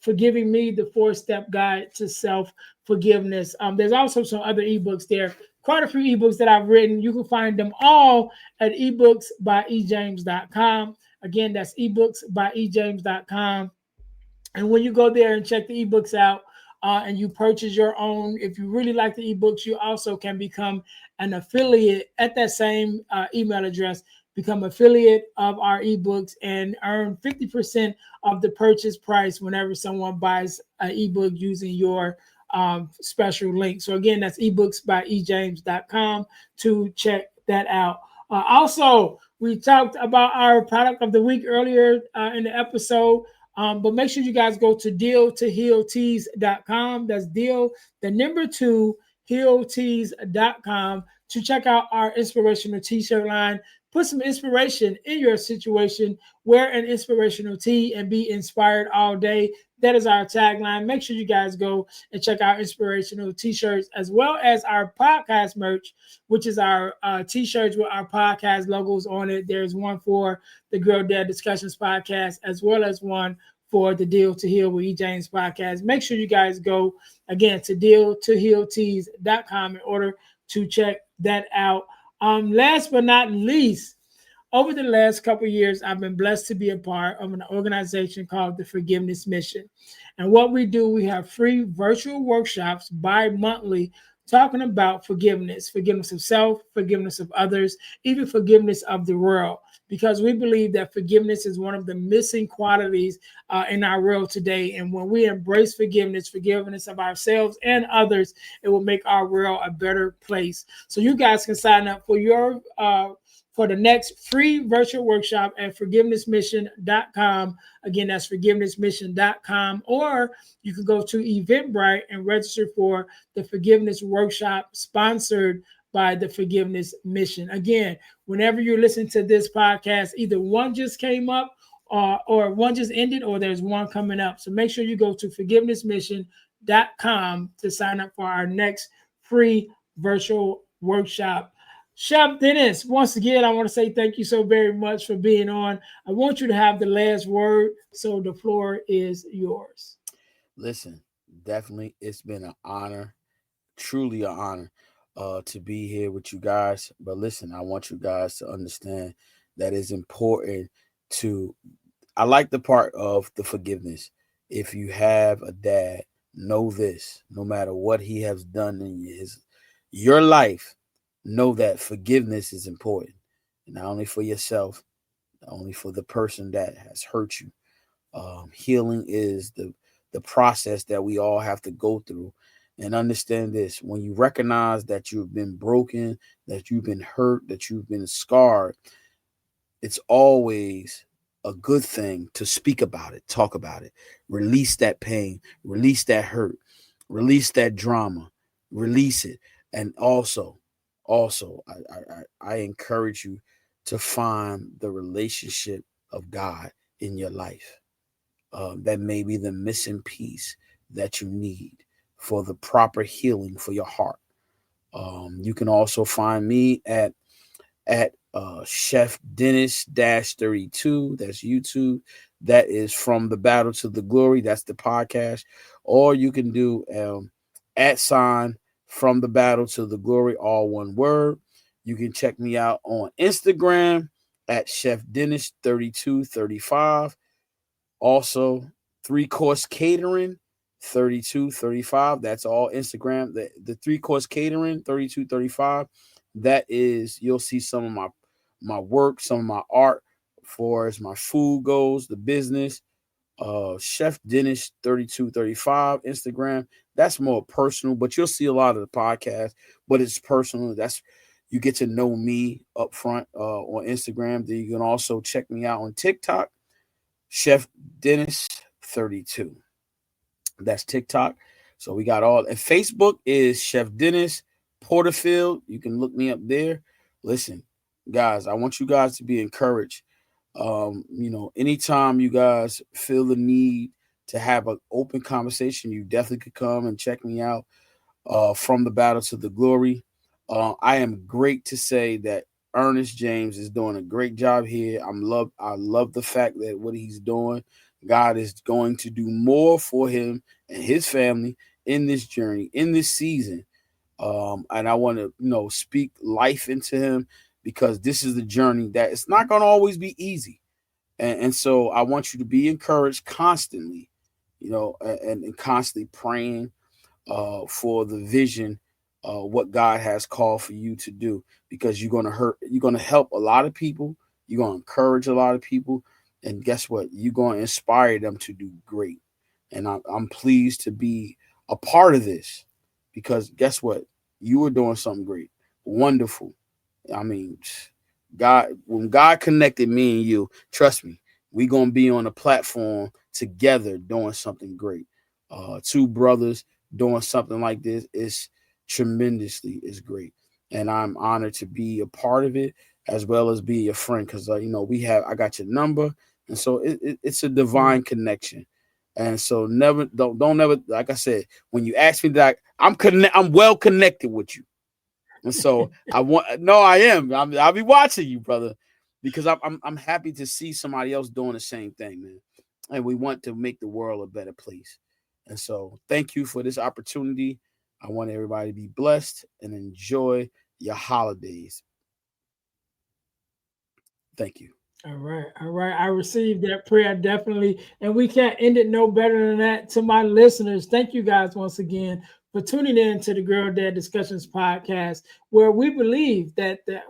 Forgiving Me, the 4-Step Guide to Self-Forgiveness. There's also some other ebooks there. Quite a few ebooks that I've written. You can find them all at ebooksbyejames.com. Again, that's ebooksbyejames.com. And when you go there and check the ebooks out and you purchase your own, if you really like the ebooks, you also can become an affiliate at that same email address. Become affiliate of our ebooks and earn 50% of the purchase price whenever someone buys an ebook using your special link. So again, that's ebooksbyejames.com to check that out. Also, we talked about our product of the week earlier in the episode. But make sure you guys go to deal2healtees.com. That's deal, the number 2, healtees.com to check out our inspirational t-shirt line. Put some inspiration in your situation. Wear an inspirational tee and be inspired all day. That is our tagline. Make sure you guys go and check out inspirational t-shirts as well as our podcast merch, which is our t-shirts with our podcast logos on it. There's one for the Girl Dad Discussions podcast as well as one for the Deal to Heal with E. James podcast. Make sure you guys go again to deal2healtees.com in order to check that out. Last but not least, over the last couple of years, I've been blessed to be a part of an organization called the Forgiveness Mission. And what we do, we have free virtual workshops bi-monthly talking about forgiveness of self, forgiveness of others, even forgiveness of the world. Because we believe that forgiveness is one of the missing qualities in our world today. And when we embrace forgiveness of ourselves and others, it will make our world a better place. So you guys can sign up for your for the next free virtual workshop at forgivenessmission.com. Again, that's forgivenessmission.com. Or you can go to Eventbrite and register for the forgiveness workshop sponsored by the Forgiveness Mission. Again, whenever you listen to this podcast, either one just came up or one just ended or there's one coming up. So make sure you go to forgivenessmission.com to sign up for our next free virtual workshop. Chef Dennis, once again, I want to say thank you so very much for being on. I want you to have the last word, so the floor is yours. Listen, definitely, it's been an honor, truly an honor to be here with you guys. But listen, I want you guys to understand that it's important to, I like the part of the forgiveness. If you have a dad, know this, no matter what he has done in your life, know that forgiveness is important, not only for yourself, not only for the person that has hurt you. Healing is the process that we all have to go through. And understand this, when you recognize that you've been broken, that you've been hurt, that you've been scarred, it's always a good thing to speak about it, talk about it, release that pain, release that hurt, release that drama. release it. And also, I encourage you to find the relationship of God in your life. That may be the missing piece that you need for the proper healing for your heart. You can also find me at Chef Dennis 32. That's YouTube. That is From the Battle to the Glory. That's the podcast. Or you can do at sign From the Battle to the Glory, all one word. You can check me out on Instagram at Chef Dennis 3235. Also, 3-Course Catering 3235. That's all Instagram. The 3-Course Catering 3235. That is, you'll see some of my work, some of my art for as my food goes, the business. Chef Dennis 3235 Instagram. That's more personal, but you'll see a lot of the podcast, but it's personal. That's, you get to know me up front on Instagram. Then you can also check me out on TikTok, Chef Dennis 32. That's TikTok. So we got all, and Facebook is Chef Dennis Porterfield. You can look me up there. Listen, guys, I want you guys to be encouraged. Anytime you guys feel the need to have an open conversation, you definitely could come and check me out. From the Battle to the Glory. I am great to say that Earnest James is doing a great job here. I love the fact that what he's doing, God is going to do more for him and his family in this journey, in this season. And I want to, speak life into him, because this is the journey that it's not going to always be easy. And so I want you to be encouraged constantly, and constantly praying for the vision, what God has called for you to do, because you're going to help a lot of people. You're going to encourage a lot of people. And guess what? You're going to inspire them to do great. And I'm pleased to be a part of this, because guess what? You were doing something great. Wonderful. I mean, when God connected me and you, trust me, we're going to be on a platform together doing something great. Two brothers doing something like this is is great. And I'm honored to be a part of it, as well as be your friend, because I got your number, and so it's a divine connection. And so don't never, like I said, when you ask me that, I'm well connected with you. And so I am. I'll be watching you, brother, because I'm happy to see somebody else doing the same thing, man. And we want to make the world a better place. And so thank you for this opportunity. I want everybody to be blessed and enjoy your holidays. Thank you. All right. I received that prayer definitely. And we can't end it no better than that. To my listeners, thank you guys once again for tuning in to the Girl Dad Discussions podcast, where we believe that the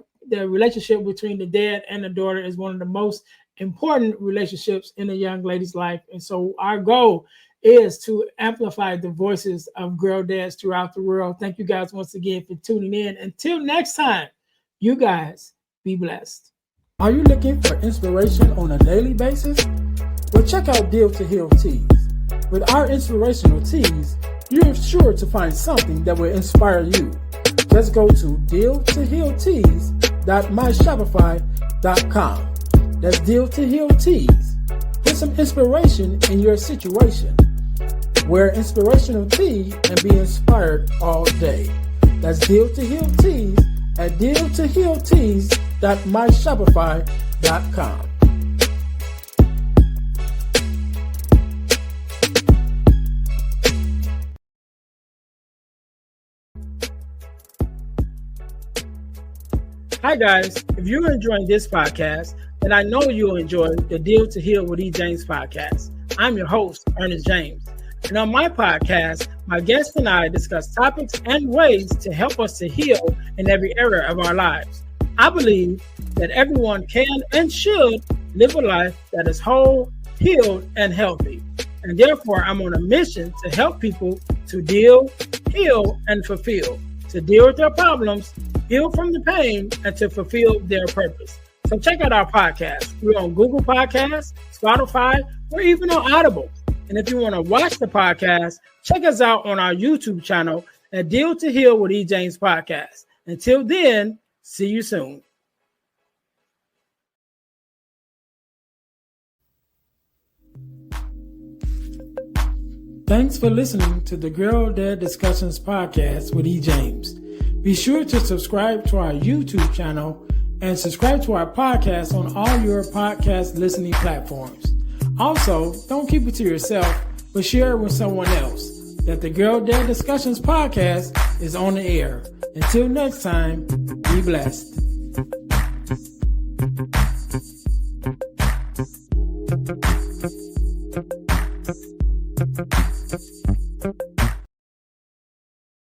relationship between the dad and the daughter is one of the most important relationships in a young lady's life. And so our goal is to amplify the voices of girl dads throughout the world. Thank you guys once again for tuning in. Until next time, you guys be blessed. Are you looking for inspiration on a daily basis? Well, check out Deal to Heal Tees. With our inspirational tees, you're sure to find something that will inspire you. Just go to dealtohealtees.myshopify.com. That's Deal to Heal Tees. Put some inspiration in your situation. Wear inspirational tea and be inspired all day. That's Deal to Heal Tees at dealtohealtees.myshopify.com. Hi guys, if you're enjoying this podcast, then I know you'll enjoy the Deal to Heal with E. James podcast. I'm your host, Earnest James. And on my podcast, my guests and I discuss topics and ways to help us to heal in every area of our lives. I believe that everyone can and should live a life that is whole, healed, and healthy. And therefore, I'm on a mission to help people to deal, heal, and fulfill, to deal with their problems, heal from the pain, and to fulfill their purpose. So check out our podcast. We're on Google Podcasts, Spotify, or even on Audible. And if you want to watch the podcast, check us out on our YouTube channel at Deal to Heal with E. James podcast. Until then, see you soon. Thanks for listening to the Girl Dad Discussions podcast with E. James. Be sure to subscribe to our YouTube channel and subscribe to our podcast on all your podcast listening platforms. Also, don't keep it to yourself, but share it with someone else. That the Girl Dad Discussions podcast is on the air. Until next time, be blessed. Thank you.